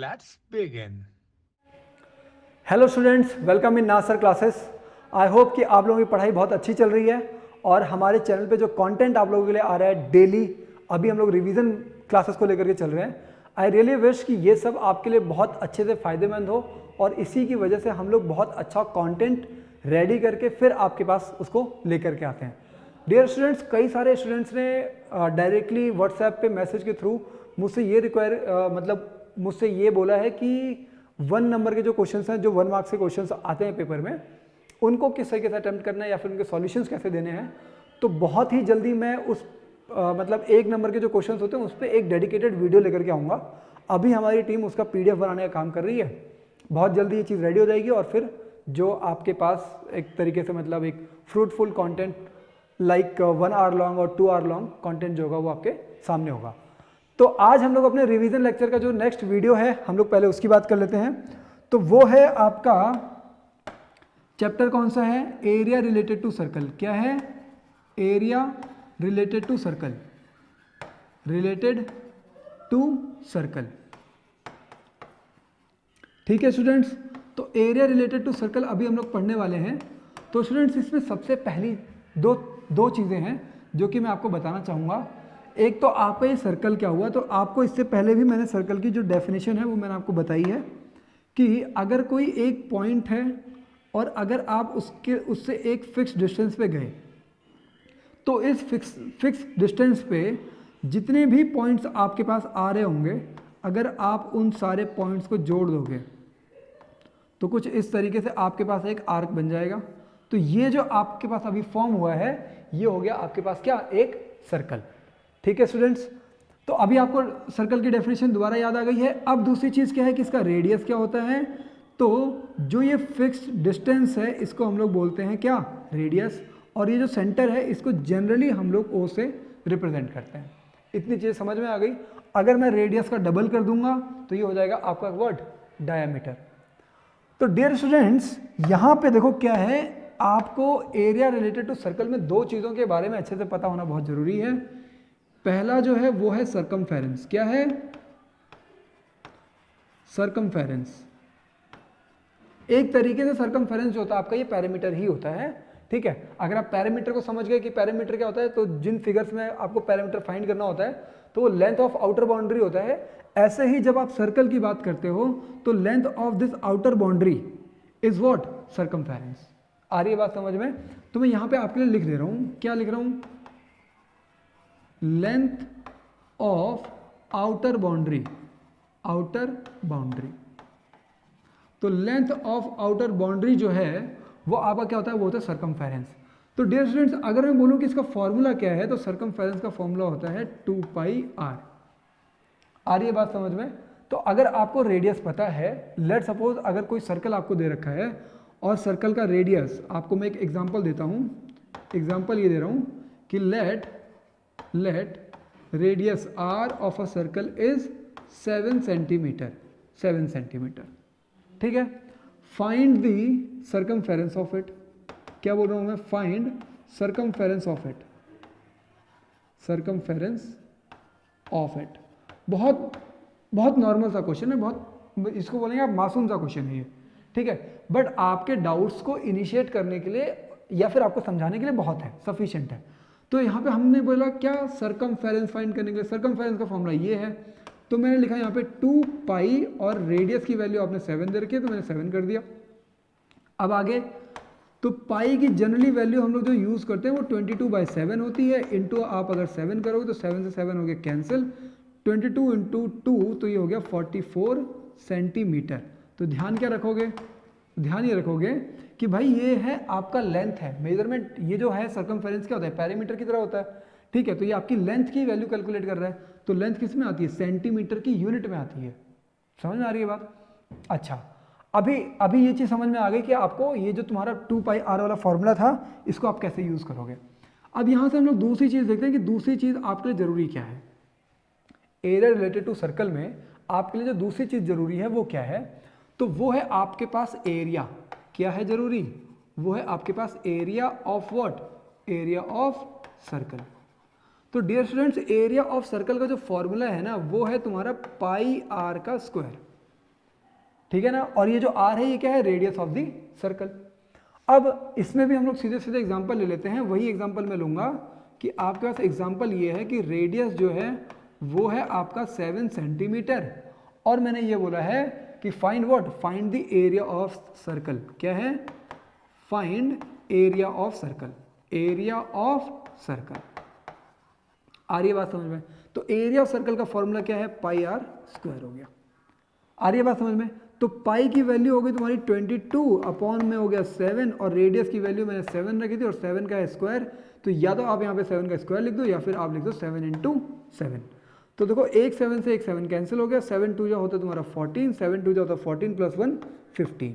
Let's begin. Hello students, welcome in Nasar classes. I hope कि आप लोगों की पढ़ाई बहुत अच्छी चल रही है और हमारे चैनल पे जो कंटेंट आप लोगों के लिए आ रहा है डेली, अभी हम लोग रिवीजन क्लासेस को लेकर के चल रहे हैं। आई रियली विश कि ये सब आपके लिए बहुत अच्छे से फ़ायदेमंद हो और इसी की वजह से हम लोग बहुत अच्छा कंटेंट रेडी करके फिर आपके पास उसको लेकर के आते हैं। डियर स्टूडेंट्स, कई सारे स्टूडेंट्स ने डायरेक्टली व्हाट्सएप पे मैसेज के थ्रू मुझसे ये मुझसे ये बोला है कि 1 नंबर के जो क्वेश्चंस हैं, जो 1 मार्क्स के क्वेश्चंस आते हैं पेपर में, उनको किस तरीके से अटेम्प्ट करना है या फिर उनके सॉल्यूशंस कैसे देने हैं। तो बहुत ही जल्दी मैं उस 1 नंबर के जो क्वेश्चंस होते हैं उस पर एक डेडिकेटेड वीडियो लेकर के आऊँगा। अभी हमारी टीम उसका PDF बनाने का काम कर रही है। बहुत जल्दी ये चीज़ रेडी हो जाएगी और फिर जो आपके पास एक तरीके से एक fruitful content like 1 hour long और 2 आवर लॉन्ग कॉन्टेंट जो होगा वो आपके सामने होगा। तो आज हम लोग अपने रिवीजन लेक्चर का जो नेक्स्ट वीडियो है, हम लोग पहले उसकी बात कर लेते हैं। तो वो है आपका चैप्टर कौन सा है? Area related to circle. क्या है? Area related to circle. Related to circle. ठीक है स्टूडेंट्स, तो एरिया रिलेटेड टू सर्कल अभी हम लोग पढ़ने वाले हैं। तो स्टूडेंट्स, इसमें सबसे पहली दो चीज़ें हैं जो कि मैं आपको बताना चाहूँगा। एक तो आपका ये सर्कल क्या हुआ, तो आपको इससे पहले भी मैंने सर्कल की जो डेफिनेशन है वो मैंने आपको बताई है कि अगर कोई एक पॉइंट है और अगर आप उससे एक फिक्स डिस्टेंस पे गए तो इस फिक्स डिस्टेंस पे जितने भी पॉइंट्स आपके पास आ रहे होंगे, अगर आप उन सारे पॉइंट्स को जोड़ दोगे तो कुछ इस तरीके से आपके पास एक आर्क बन जाएगा। तो ये जो आपके पास अभी फॉर्म हुआ है, ये हो गया आपके पास क्या? एक सर्कल। ठीक है स्टूडेंट्स, तो अभी आपको सर्कल की डेफिनेशन दोबारा याद आ गई है। अब दूसरी चीज़ क्या है कि इसका रेडियस क्या होता है। तो जो ये फिक्स्ड डिस्टेंस है इसको हम लोग बोलते हैं क्या? रेडियस। और ये जो सेंटर है इसको जनरली हम लोग O से रिप्रेजेंट करते हैं। इतनी चीज़ समझ में आ गई। अगर मैं रेडियस का डबल कर दूंगा तो ये हो जाएगा आपका वर्ड डायमीटर। तो डियर स्टूडेंट्स, यहाँ पे देखो क्या है, आपको एरिया रिलेटेड टू सर्कल में 2 चीज़ों के बारे में अच्छे से पता होना बहुत ज़रूरी है। पहला जो है वो है सर्कमफेरेंस। क्या है? सर्कमफेरेंस। एक तरीके से सर्कमफेरेंस जो होता है आपका, ये पैरामीटर ही होता है। ठीक है, अगर आप पैरामीटर को समझ गए कि पैरामीटर क्या होता है, तो जिन फिगर्स में आपको पैरामीटर फाइंड करना होता है तो वो लेंथ ऑफ आउटर बाउंड्री होता है। ऐसे ही जब आप सर्कल की बात करते हो तो length of this outer boundary is what? Circumference. आ रही है बात समझ में? तो मैं यहाँ पे आपके लिए लिख दे रहा हूँ। क्या लिख रहा हूँ? Length of outer boundary. Outer boundary. तो लेंथ ऑफ आउटर बाउंड्री जो है वो आपका क्या होता है? वो होता है सर्कमफेरेंस। तो डियर स्टूडेंट्स, अगर मैं बोलूं कि इसका फॉर्मूला क्या है, तो सर्कमफेरेंस का फॉर्मूला होता है 2πr। आ रही है बात समझ में? तो अगर आपको रेडियस पता है, लेट सपोज अगर कोई सर्कल आपको दे रखा है और सर्कल का रेडियस, आपको मैं एक एग्जांपल देता हूं। एग्जांपल ये दे रहा हूं कि let radius r of a circle is 7 centimetre. 7 centimetre. ठीक है, find the circumference of it. क्या बोल रहा हूं मैं? Find circumference of it. Circumference of it. बहुत नॉर्मल सा क्वेश्चन है, बहुत, इसको बोलेंगे आप मासूम सा क्वेश्चन है ये। ठीक है, बट आपके डाउट्स को इनिशिएट करने के लिए या फिर आपको समझाने के लिए बहुत है, सफिशिएंट है। तो यहाँ पे हमने बोला क्या? सर्कमफेरेंस फाइंड करने के लिए सर्कमफेरेंस का फॉर्मूला ये है। तो मैंने लिखा यहाँ पे 2π और रेडियस की वैल्यू आपने 7 दे रखी है तो मैंने 7 कर दिया। अब आगे, तो पाई की जनरली वैल्यू हम लोग जो यूज़ करते हैं वो 22/7 होती है। इंटू आप अगर 7 करोगे तो 7 से 7 हो गया कैंसिल। 22 इंटू 2 तो ये हो गया 44 सेंटीमीटर। तो ध्यान क्या रखोगे? ध्यान ये रखोगे कि भाई ये है आपका लेंथ है, मेजरमेंट। ये जो है सर्कमफेरेंस क्या होता है? पैरामीटर की तरह होता है। ठीक है, तो ये आपकी लेंथ की वैल्यू कैलकुलेट कर रहा है। तो लेंथ किस में आती है? सेंटीमीटर की यूनिट में आती है। समझ में आ रही है बात? अच्छा, अभी ये चीज़ समझ में आ गई कि आपको ये जो तुम्हारा 2πr वाला फॉर्मूला था इसको आप कैसे यूज़ करोगे। अब यहाँ से हम लोग दूसरी चीज़ देखते हैं कि दूसरी चीज़ आपके लिए ज़रूरी क्या है। एरिया रिलेटेड टू सर्कल में आपके लिए जो दूसरी चीज़ ज़रूरी है वो क्या है? तो वो है आपके पास एरिया। क्या है ज़रूरी? वो है आपके पास area of what? Area of circle. तो dear students, area of circle का जो फॉर्मूला है ना वो है तुम्हारा πr का स्क्वायर। ठीक है ना। और ये जो आर है ये क्या है, रेडियस ऑफ द सर्कल। अब इसमें भी हम लोग सीधे सीधे एग्जांपल ले लेते हैं। वही एग्जांपल मैं लूँगा कि आपके पास एग्जांपल ये है कि रेडियस जो है वो है आपका 7 सेंटीमीटर, और मैंने ये बोला है कि find what, find the area of circle. क्या है, find area of circle, area of circle. आ रही है बात समझ में? तो एरिया ऑफ सर्कल का फॉर्मूला क्या है, पाई आर स्क्वायर हो गया। आ रही है बात समझ में? तो पाई की वैल्यू हो गई तुम्हारी 22 अपॉन में हो गया 7, और रेडियस की वैल्यू मैंने 7 रखी थी और 7 का है स्क्वायर, तो या तो आप यहाँ पे 7 का स्क्वायर लिख दो या फिर आप लिख दो 7 इंटू 7। तो देखो एक 7 से एक 7 कैंसिल हो गया, 7 2 जो होता है तुम्हारा 14, 7 2 जो होता है 14 प्लस 1 15,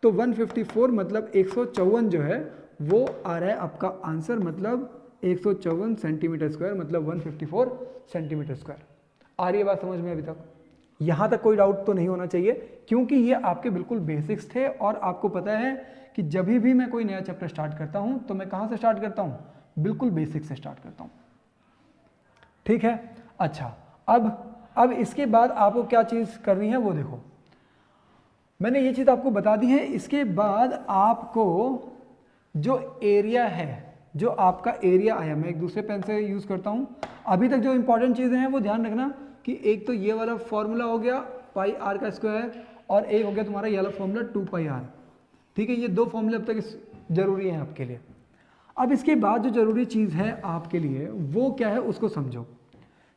तो 154 मतलब 154 जो है वो आ रहा है आपका आंसर, मतलब 154 सेंटीमीटर स्क्वायर, मतलब 154 सेंटीमीटर स्क्वायर। आ रही है बात समझ में अभी तक? यहाँ तक कोई डाउट तो नहीं होना चाहिए, क्योंकि ये आपके बिल्कुल बेसिक्स थे। और आपको पता है कि जब भी मैं कोई नया चैप्टर स्टार्ट करता हूँ तो मैं कहाँ से स्टार्ट करता हूँ, बिल्कुल बेसिक से स्टार्ट करता हूँ। ठीक है, अच्छा अब इसके बाद आपको क्या चीज़ करनी है वो देखो, मैंने ये चीज़ आपको बता दी है। इसके बाद आपको जो एरिया है, जो आपका एरिया आया, मैं एक दूसरे पेन से यूज़ करता हूँ। अभी तक जो इंपॉर्टेंट चीज़ें हैं वो ध्यान रखना कि एक तो ये वाला फॉर्मूला हो गया पाई आर का स्क्वायर, और एक हो गया तुम्हारा ये वाला फॉर्मूला 2 पाई आर। ठीक है, ये दो फॉर्मूले अब तक जरूरी हैं आपके लिए। अब इसके बाद जो जरूरी चीज़ है आपके लिए वो क्या है उसको समझो।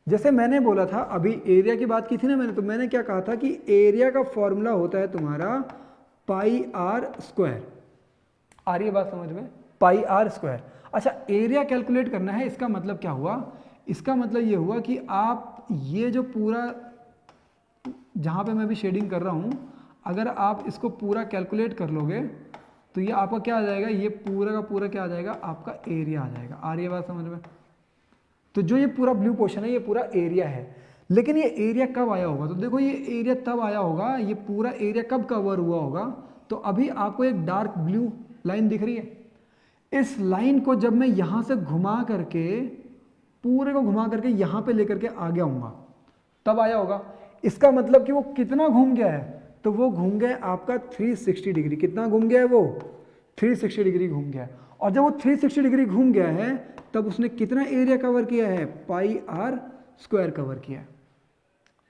जैसे मैंने बोला था अभी एरिया की बात की थी ना मैंने, तो मैंने क्या कहा था कि एरिया का फॉर्मूला होता है तुम्हारा पाई आर स्क्वायर। आ रही है बात समझ में, पाई आर स्क्वायर। अच्छा, एरिया कैलकुलेट करना है, इसका मतलब क्या हुआ, इसका मतलब ये हुआ कि आप ये जो पूरा जहाँ पे मैं भी शेडिंग कर रहा हूँ, अगर आप इसको पूरा कैलकुलेट कर लोगे तो ये आपका क्या आ जाएगा, ये पूरा का पूरा क्या आ जाएगा, आपका एरिया आ जाएगा। आ रही है बात समझ में? तो जो ये पूरा ब्लू पोर्शन है ये पूरा एरिया है। लेकिन ये एरिया कब आया होगा, तो देखो ये एरिया तब आया होगा, ये पूरा एरिया कब कवर हुआ होगा, तो अभी आपको एक डार्क ब्लू लाइन दिख रही है। इस लाइन को जब मैं यहाँ से घुमा करके, पूरे को घुमा करके यहाँ पे लेकर के आ गया हूँगा, तब आया होगा। इसका मतलब कि वो कितना घूम गया है, तो वो घूम गया आपका 360 डिग्री। कितना घूम गया है वो, 360 डिग्री घूम गया है। और जब वो 360 डिग्री घूम गया है तब उसने कितना एरिया कवर किया है, पाई आर स्क्वायर कवर किया है।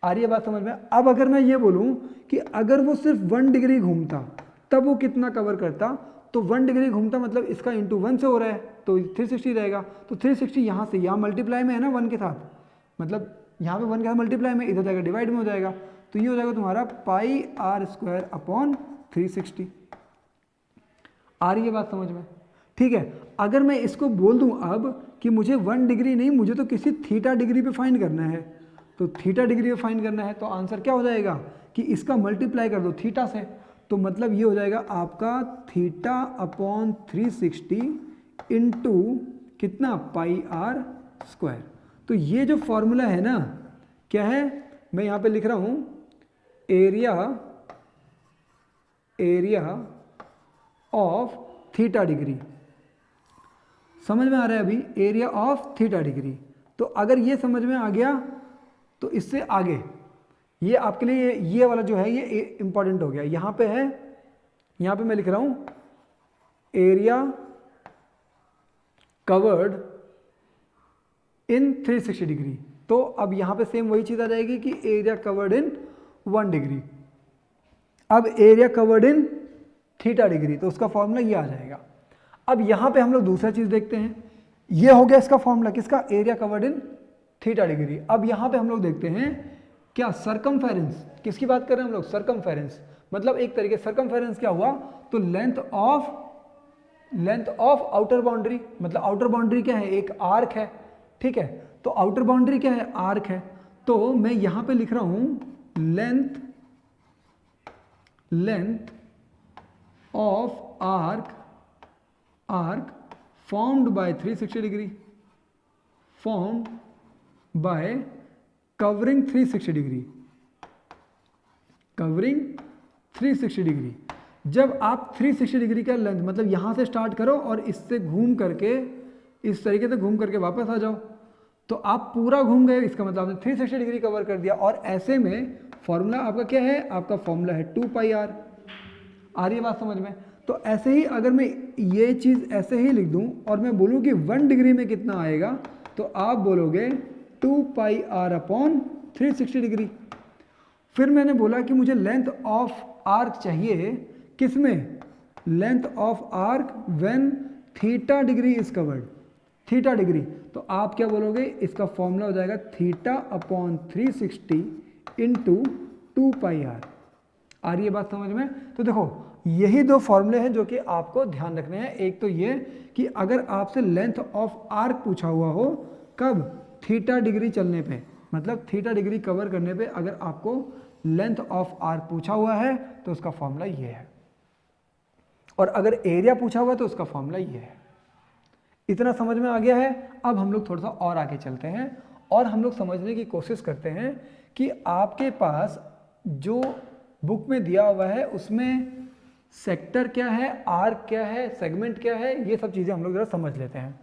आ रही है बात समझ में? अब अगर मैं ये बोलूं कि अगर वो सिर्फ 1 डिग्री घूमता तब वो कितना कवर करता, तो 1 डिग्री घूमता मतलब इसका इंटू 1 से हो रहा है तो 360 रहेगा। तो 360 यहाँ से यहाँ मल्टीप्लाई में है ना 1 के साथ, मतलब यहाँ पे 1 के साथ मल्टीप्लाई में, इधर जाएगा डिवाइड में हो जाएगा, तो ये हो जाएगा तुम्हारा पाई आर स्क्वायर अपॉन 360। आ रही है बात समझ में? ठीक है, अगर मैं इसको बोल दूं अब कि मुझे 1 डिग्री नहीं, मुझे तो किसी थीटा डिग्री पे फाइंड करना है, तो थीटा डिग्री पे फाइंड करना है, तो आंसर क्या हो जाएगा कि इसका मल्टीप्लाई कर दो थीटा से, तो मतलब ये हो जाएगा आपका थीटा अपॉन 360 इंटू कितना, पाई आर स्क्वायर। तो ये जो फॉर्मूला है ना, क्या है, मैं यहाँ पे लिख रहा हूँ एरिया ऑफ थीटा डिग्री। समझ में आ रहा है अभी, एरिया ऑफ थीटा डिग्री। तो अगर ये समझ में आ गया तो इससे आगे ये आपके लिए ये वाला जो है ये इंपॉर्टेंट हो गया। यहाँ पे है, यहाँ पे मैं लिख रहा हूँ एरिया कवर्ड इन 360 डिग्री। तो अब यहाँ पे सेम वही चीज़ आ जाएगी कि एरिया कवर्ड इन 1 डिग्री। अब area covered in theta degree, तो उसका फॉर्मूला ये आ जाएगा। अब यहाँ पे हम लोग दूसरा चीज़ देखते हैं, ये हो गया इसका फॉर्मूला किसका, area covered in theta degree. अब यहाँ पे हम लोग देखते हैं क्या, सरकमफेरेंस। किसकी बात कर रहे हैं हम लोग, सरकमफेरेंस। मतलब एक तरीके सरकमफेरेंस क्या हुआ, तो लेंथ ऑफ आउटर बाउंड्री। मतलब आउटर बाउंड्री क्या है, एक आर्क है, ठीक है, तो आउटर बाउंड्री क्या है, आर्क है। तो मैं यहाँ पे लिख रहा हूँ length of arc formed by 360 degree, formed by covering 360 degree, covering 360 degree. जब आप 360 डिग्री का लेंथ, मतलब यहाँ से स्टार्ट करो और इससे घूम करके इस तरीके से घूम करके वापस आ जाओ, तो आप पूरा घूम गए, इसका मतलब आपने 360 डिग्री कवर कर दिया। और ऐसे में फॉर्मूला आपका क्या है, आपका फॉर्मूला है 2πr। आ रही है बात समझ में? तो ऐसे ही अगर मैं ये चीज़ ऐसे ही लिख दूं और मैं बोलूं कि 1 डिग्री में कितना आएगा, तो आप बोलोगे 2πr/360 डिग्री। फिर मैंने बोला कि मुझे लेंथ ऑफ आर्क चाहिए, किस में, length of arc when theta degree is covered, theta degree. तो आप क्या बोलोगे, इसका फॉर्मूला हो जाएगा θ/360 इंटू 2πr। आ रही है बात समझ में? तो देखो यही दो फॉर्मूले हैं जो कि आपको ध्यान रखने हैं। एक तो ये कि अगर आपसे लेंथ ऑफ आर्क पूछा हुआ हो, कब, थीटा डिग्री चलने पे, मतलब थीटा डिग्री कवर करने पे अगर आपको लेंथ ऑफ आर्क पूछा हुआ है तो उसका फॉर्मूला ये है, और अगर एरिया पूछा हुआ है तो उसका फॉर्मूला ये है। इतना समझ में आ गया है? अब हम लोग थोड़ा सा और आगे चलते हैं और हम लोग समझने की कोशिश करते हैं कि आपके पास जो बुक में दिया हुआ है उसमें सेक्टर क्या है, आर्क क्या है, सेगमेंट क्या है, ये सब चीज़ें हम लोग ज़रा समझ लेते हैं।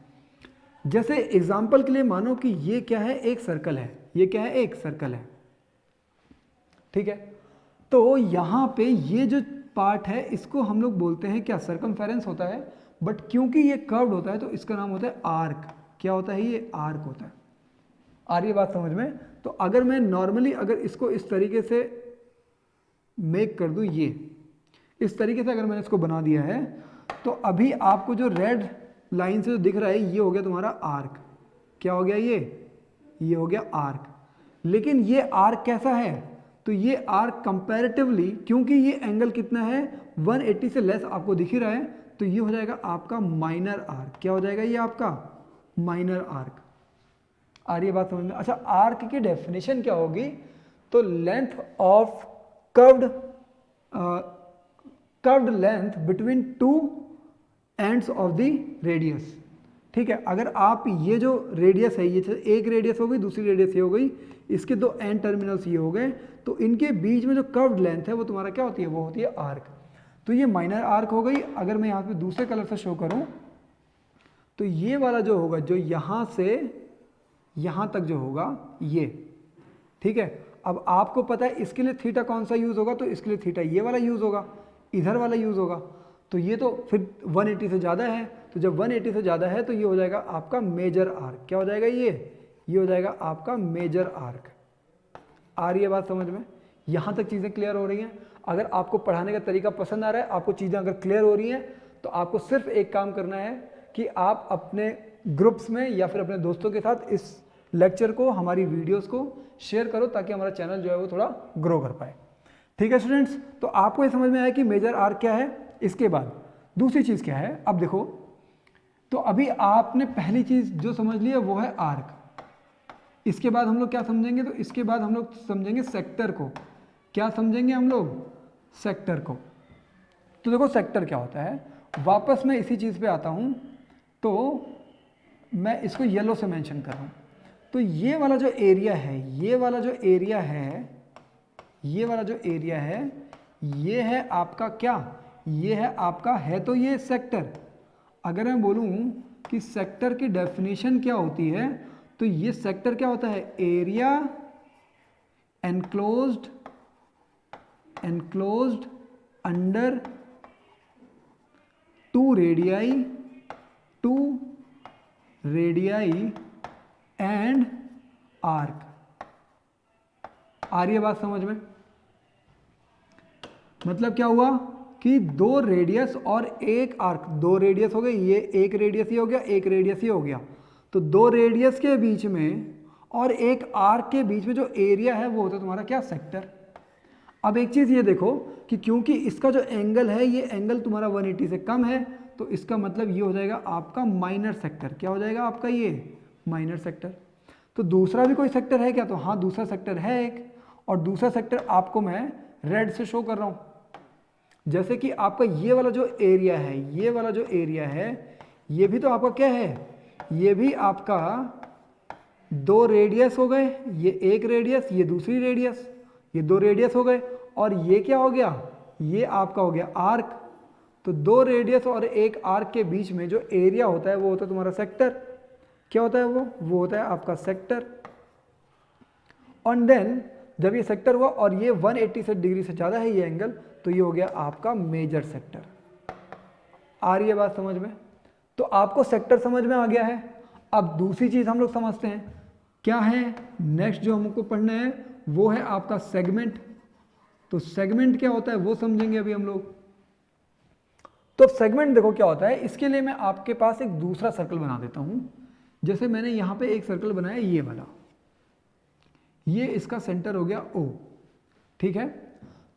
जैसे एग्जाम्पल के लिए मानो कि ये क्या है, एक सर्कल है, ये क्या है, एक सर्कल है, ठीक है। तो यहाँ पे ये जो पार्ट है इसको हम लोग बोलते हैं क्या, सर्कमफेरेंस होता है, बट क्योंकि ये कर्व्ड होता है तो इसका नाम होता है आर्क। क्या होता है, ये आर्क होता है। आ रही है बात समझ में? तो अगर मैं नॉर्मली अगर इसको इस तरीके से मेक कर दूं, ये इस तरीके से अगर मैंने इसको बना दिया है, तो अभी आपको जो रेड लाइन से जो दिख रहा है ये हो गया तुम्हारा आर्क। क्या हो गया, ये हो गया आर्क। लेकिन ये आर्क कैसा है, तो ये आर्क कंपैरेटिवली, क्योंकि ये एंगल कितना है 180 से लेस आपको दिख ही रहा है, तो ये हो जाएगा आपका माइनर आर्क। क्या हो जाएगा, ये आपका माइनर आर्क। आ रही है बात समझ में? अच्छा, आर्क की डेफिनेशन क्या होगी, तो length of curved length between two ends of the radius. ठीक है, अगर आप ये जो रेडियस है, ये एक रेडियस हो गई, दूसरी रेडियस ये हो गई, इसके दो एंड टर्मिनल्स ये हो गए, तो इनके बीच में जो कर्व्ड लेंथ है वो तुम्हारा क्या होती है, वो होती है आर्क। तो ये माइनर आर्क हो गई। अगर मैं यहाँ पे दूसरे कलर से शो करूँ तो ये वाला जो होगा, जो यहाँ से यहाँ तक जो होगा ये, ठीक है। अब आपको पता है इसके लिए थीटा कौन सा यूज़ होगा, तो इसके लिए थीटा ये वाला यूज़ होगा, इधर वाला यूज़ होगा। तो ये तो फिर 180 से ज़्यादा है, तो जब 180 से ज़्यादा है तो ये हो जाएगा आपका मेजर आर्क। क्या हो जाएगा, ये हो जाएगा आपका मेजर आर्क। आ रही है बात समझ में? यहाँ तक चीज़ें क्लियर हो रही हैं? अगर आपको पढ़ाने का तरीका पसंद आ रहा है, आपको चीज़ें अगर क्लियर हो रही हैं, तो आपको सिर्फ एक काम करना है कि आप अपने ग्रुप्स में या फिर अपने दोस्तों के साथ इस लेक्चर को, हमारी वीडियोस को शेयर करो, ताकि हमारा चैनल जो है वो थोड़ा ग्रो कर पाए। ठीक है स्टूडेंट्स, तो आपको ये समझ में आया कि मेजर आर्क क्या है। इसके बाद दूसरी चीज़ क्या है, अब देखो, तो अभी आपने पहली चीज़ जो समझ ली है वो है आर्क। इसके बाद हम लोग क्या समझेंगे, तो इसके बाद हम लोग समझेंगे सेक्टर को। क्या समझेंगे हम लोग, सेक्टर को। तो देखो सेक्टर क्या होता है, वापस मैं इसी चीज़ पे आता हूँ, तो मैं इसको येलो से मेंशन कर रहा हूँ। तो ये वाला जो एरिया है, ये वाला जो एरिया है, ये वाला जो एरिया है, ये है आपका क्या, ये है आपका, है तो ये सेक्टर। अगर मैं बोलूँ कि सेक्टर की डेफिनेशन क्या होती है, तो ये सेक्टर क्या होता है, area enclosed under two radii and arc. आ रही है बात समझ में? मतलब क्या हुआ कि दो रेडियस और एक आर्क, दो रेडियस हो गए, ये एक रेडियस ही हो गया, एक रेडियस ही हो गया, तो दो रेडियस के बीच में और एक आर्क के बीच में जो एरिया है वो होता है तुम्हारा क्या, सेक्टर। अब एक चीज़ ये देखो कि क्योंकि इसका जो एंगल है, ये एंगल तुम्हारा 180 से कम है, तो इसका मतलब ये हो जाएगा आपका माइनर सेक्टर। क्या हो जाएगा आपका, ये माइनर सेक्टर। तो दूसरा भी कोई सेक्टर है क्या, तो हाँ दूसरा सेक्टर है एक, और दूसरा सेक्टर आपको मैं रेड से शो कर रहा हूँ। जैसे कि आपका ये वाला जो एरिया है, ये वाला जो एरिया है, ये भी तो आपका क्या है, ये भी आपका दो रेडियस हो गए, ये एक रेडियस, ये दूसरी रेडियस, ये दो रेडियस हो गए, और ये क्या हो गया, ये आपका हो गया आर्क। तो दो रेडियस और एक आर्क के बीच में जो एरिया होता है वो होता है तुम्हारा सेक्टर। क्या होता है वो होता है आपका सेक्टर। और देन जब ये सेक्टर हुआ और ये 180 डिग्री से ज़्यादा है ये एंगल, तो ये हो गया आपका मेजर सेक्टर। आ रही है बात समझ में? तो आपको सेक्टर समझ में आ गया है। अब दूसरी चीज़ हम लोग समझते हैं क्या है, नेक्स्ट जो हमको पढ़ना है वो है आपका सेगमेंट। तो सेगमेंट क्या होता है वो समझेंगे अभी हम लोग। तो सेगमेंट देखो क्या होता है, इसके लिए मैं आपके पास एक दूसरा सर्कल बना देता हूं। जैसे मैंने यहां पे एक सर्कल बनाया ये वाला, ये इसका सेंटर हो गया O, ठीक है।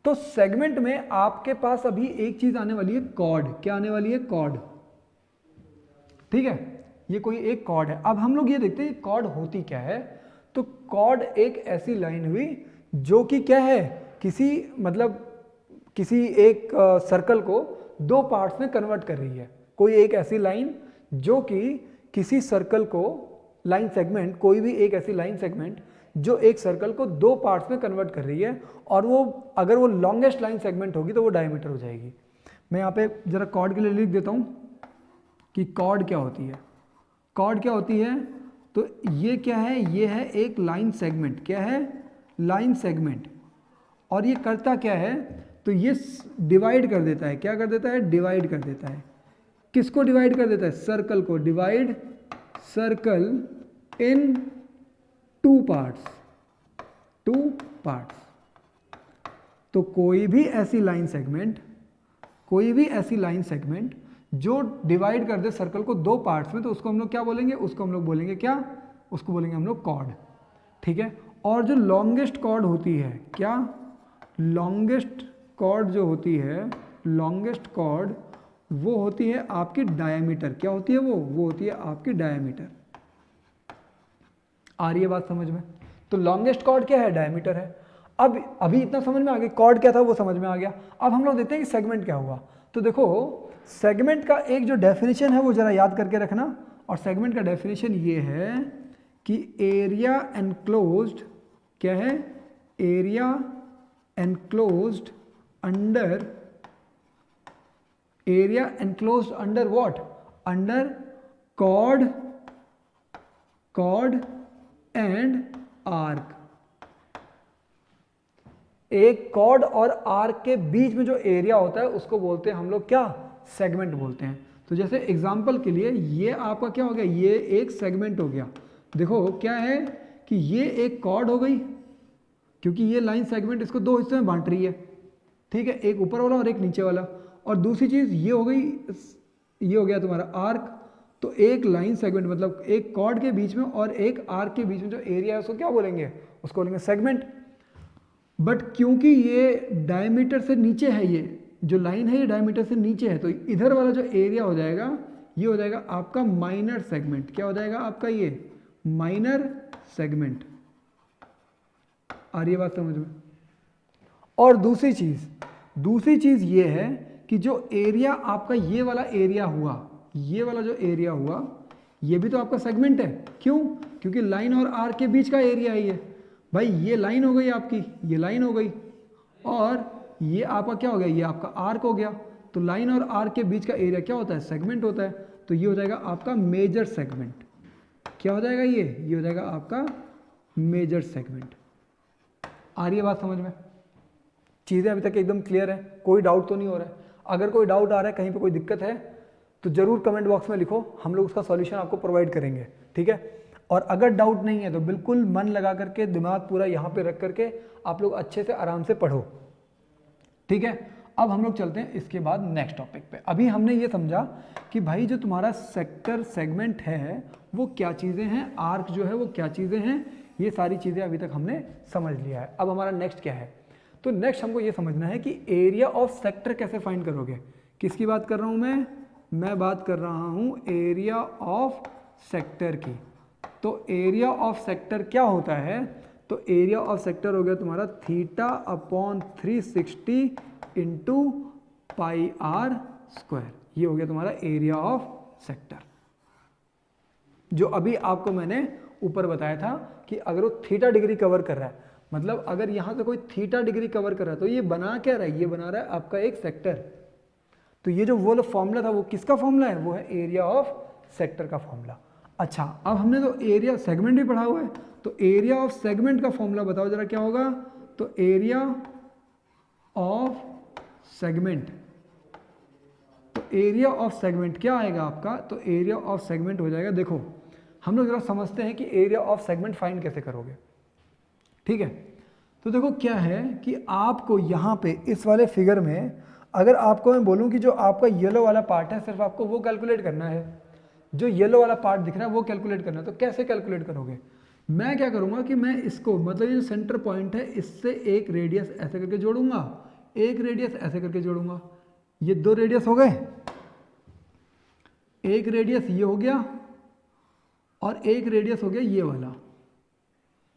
तो सेगमेंट में आपके पास अभी एक चीज आने वाली है कॉर्ड। क्या आने वाली है? कॉर्ड, ठीक है। ये कोई एक कॉर्ड है। अब हम लोग ये देखते हैं कॉर्ड होती क्या है। तो कॉर्ड एक ऐसी लाइन हुई जो कि क्या है, किसी एक सर्कल को दो पार्ट्स में कन्वर्ट कर रही है। कोई एक ऐसी लाइन जो कि किसी सर्कल को, लाइन सेगमेंट, कोई भी एक ऐसी लाइन सेगमेंट जो एक सर्कल को दो पार्ट्स में कन्वर्ट कर रही है, और वो अगर वो लॉन्गेस्ट लाइन सेगमेंट होगी तो वो डायमीटर हो जाएगी। मैं यहाँ पे जरा कॉर्ड के लिए लिख देता हूँ कि कॉर्ड क्या होती है। कॉर्ड क्या होती है? तो ये क्या है, ये है एक लाइन सेगमेंट। क्या है? Line segment. और ये करता क्या है, तो ये डिवाइड कर देता है। क्या कर देता है? डिवाइड कर देता है। किसको डिवाइड कर देता है? सर्कल को। डिवाइड सर्कल इन टू पार्ट्स। तो कोई भी ऐसी लाइन सेगमेंट जो डिवाइड कर दे सर्कल को दो पार्ट्स में, तो उसको हम लोग क्या बोलेंगे? उसको हम लोग बोलेंगे क्या? उसको बोलेंगे हम लोग कॉर्ड, ठीक है। और जो लॉन्गेस्ट कॉर्ड होती है, क्या? लॉन्गेस्ट कॉर्ड जो होती है, लॉन्गेस्ट कॉर्ड वो होती है आपकी डायमीटर। क्या होती है वो होती है आपकी डायमीटर। आ रही है बात समझ में? तो लॉन्गेस्ट कॉर्ड क्या है? डायमीटर है। अब अभी इतना समझ में आ गया, कॉर्ड क्या था वो समझ में आ गया। अब हम लोग देखते हैं कि सेगमेंट क्या हुआ। तो देखो सेगमेंट का एक जो डेफिनेशन है वो जरा याद करके रखना। और सेगमेंट का डेफिनेशन ये है कि एरिया एनक्लोज्ड, क्या है? Area enclosed under what? Under chord and arc. एक कॉर्ड और आर्क के बीच में जो एरिया होता है उसको बोलते हैं हम लोग क्या? सेगमेंट बोलते हैं। तो जैसे एग्जांपल के लिए ये आपका क्या हो गया? ये एक सेगमेंट हो गया। देखो क्या है कि ये एक कॉर्ड हो गई, क्योंकि ये लाइन सेगमेंट इसको दो हिस्से में बांट रही है, ठीक है, एक ऊपर वाला और एक नीचे वाला। और दूसरी चीज ये हो गई, ये हो गया तुम्हारा आर्क। तो एक लाइन सेगमेंट मतलब एक कॉर्ड के बीच में और एक आर्क के बीच में जो एरिया है उसको क्या बोलेंगे? उसको बोलेंगे सेगमेंट। बट क्योंकि ये डायमीटर से नीचे है, ये जो लाइन है ये डायमीटर से नीचे है, तो इधर वाला जो एरिया हो जाएगा ये हो जाएगा आपका माइनर सेगमेंट। क्या हो जाएगा आपका? ये माइनर सेगमेंट। आ रही है बात समझ में? और दूसरी चीज ये है कि जो एरिया आपका ये वाला एरिया हुआ, ये वाला जो एरिया हुआ, ये भी तो आपका सेगमेंट है। क्यों? क्योंकि लाइन और आर्क के बीच का एरिया है ये। भाई ये लाइन हो गई आपकी, ये लाइन हो गई, और ये आपका क्या हो गया? ये आपका आर्क हो गया। तो लाइन और आर्क के बीच का एरिया क्या होता है? सेगमेंट होता है। तो ये हो जाएगा आपका मेजर सेगमेंट। क्या हो जाएगा? ये हो जाएगा आपका मेजर सेगमेंट। आ रही है बात समझ में? चीज़ें अभी तक एकदम क्लियर है? कोई डाउट तो नहीं हो रहा है? अगर कोई डाउट आ रहा है, कहीं पे कोई दिक्कत है, तो जरूर कमेंट बॉक्स में लिखो, हम लोग उसका सॉल्यूशन आपको प्रोवाइड करेंगे, ठीक है। और अगर डाउट नहीं है तो बिल्कुल मन लगा करके, दिमाग पूरा यहाँ पे रख करके आप लोग अच्छे से आराम से पढ़ो, ठीक है। अब हम लोग चलते हैं इसके बाद नेक्स्ट टॉपिक पे। अभी हमने ये समझा कि भाई जो तुम्हारा सेक्टर सेगमेंट है वो क्या चीज़ें हैं, आर्क जो है वो क्या चीज़ें हैं, ये सारी चीज़ें अभी तक हमने समझ लिया है। अब हमारा नेक्स्ट क्या है? तो नेक्स्ट हमको ये समझना है कि एरिया ऑफ सेक्टर कैसे फाइंड करोगे। किसकी बात कर रहा हूँ मैं बात कर रहा हूँ एरिया ऑफ सेक्टर की। तो एरिया ऑफ सेक्टर क्या होता है? तो एरिया ऑफ सेक्टर हो गया तुम्हारा θ/360 इंटू πr²। ये हो गया तुम्हारा एरिया ऑफ सेक्टर, जो अभी आपको मैंने ऊपर बताया था कि अगर वो थीटा डिग्री कवर कर रहा है, मतलब अगर यहां से कोई थीटा डिग्री कवर कर रहा है, तो ये बना क्या रहा है? ये बना रहा है आपका एक सेक्टर। तो ये जो वो फॉर्मूला था वो किसका फॉर्मूला है? वो है एरिया ऑफ सेक्टर का फॉर्मूला। अच्छा, अब हमने तो एरिया सेगमेंट भी पढ़ा हुआ है, तो एरिया ऑफ सेगमेंट का फॉर्मूला बताओ जरा क्या होगा। तो एरिया ऑफ सेगमेंट, तो एरिया ऑफ सेगमेंट क्या आएगा आपका, तो एरिया ऑफ सेगमेंट हो जाएगा, देखो हम लोग जरा समझते हैं कि एरिया ऑफ सेगमेंट फाइंड कैसे करोगे। ठीक है, तो देखो क्या है कि आपको यहाँ पे इस वाले फिगर में अगर आपको मैं बोलूँ कि जो आपका येलो वाला पार्ट है सिर्फ आपको वो कैलकुलेट करना है, जो येलो वाला पार्ट दिख रहा है वो कैलकुलेट करना है, तो कैसे कैलकुलेट करोगे। मैं क्या करूँगा कि मैं इसको मतलब ये सेंटर पॉइंट है इससे एक रेडियस ऐसे करके जोड़ूंगा, एक रेडियस ऐसे करके जोड़ूंगा, ये दो रेडियस हो गए, एक रेडियस ये हो गया और एक रेडियस हो गया ये वाला।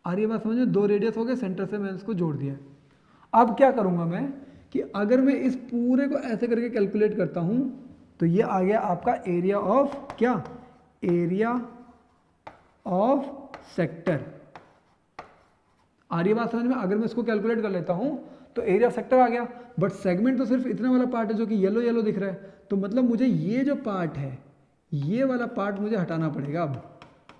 आ रही है बात समझ में, दो रेडियस हो गए, सेंटर से मैंने इसको जोड़ दिया। अब क्या करूंगा मैं कि अगर मैं इस पूरे को ऐसे करके कैलकुलेट करता हूं तो ये आ गया आपका एरिया ऑफ क्या, एरिया ऑफ सेक्टर। आ रही है बात समझ में, अगर मैं इसको कैलकुलेट कर लेता हूं तो एरिया ऑफ सेक्टर आ गया, बट सेगमेंट तो सिर्फ इतना वाला पार्ट है जो कि येलो येलो दिख रहा है, तो मतलब मुझे ये जो पार्ट है ये वाला पार्ट मुझे हटाना पड़ेगा अब।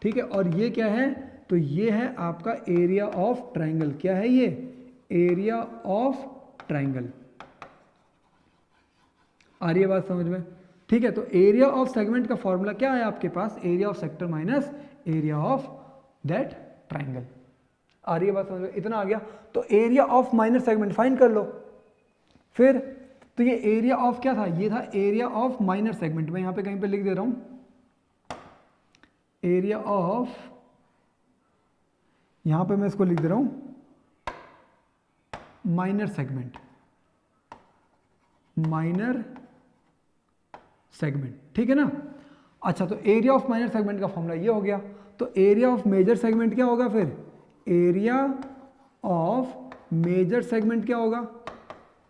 ठीक है, और ये क्या है, तो ये है आपका एरिया ऑफ ट्राइंगल। क्या है ये, एरिया ऑफ ट्राइंगल। आ रही है बात समझ में। ठीक है, तो एरिया ऑफ सेगमेंट का फॉर्मूला क्या है आपके पास, area of sector minus area of that triangle. आ रही है बात समझ में, इतना आ गया। तो area of minor segment find कर लो। फिर तो ये एरिया ऑफ क्या था, ये था एरिया ऑफ माइनर सेगमेंट। मैं यहां पे कहीं पे लिख दे रहा हूं, एरिया ऑफ, यहां पे मैं इसको लिख दे रहा हूं माइनर सेगमेंट, माइनर सेगमेंट। ठीक है ना। अच्छा, तो एरिया ऑफ माइनर सेगमेंट का फॉर्मूला ये हो गया। तो एरिया ऑफ मेजर सेगमेंट क्या होगा, फिर एरिया ऑफ मेजर सेगमेंट क्या होगा,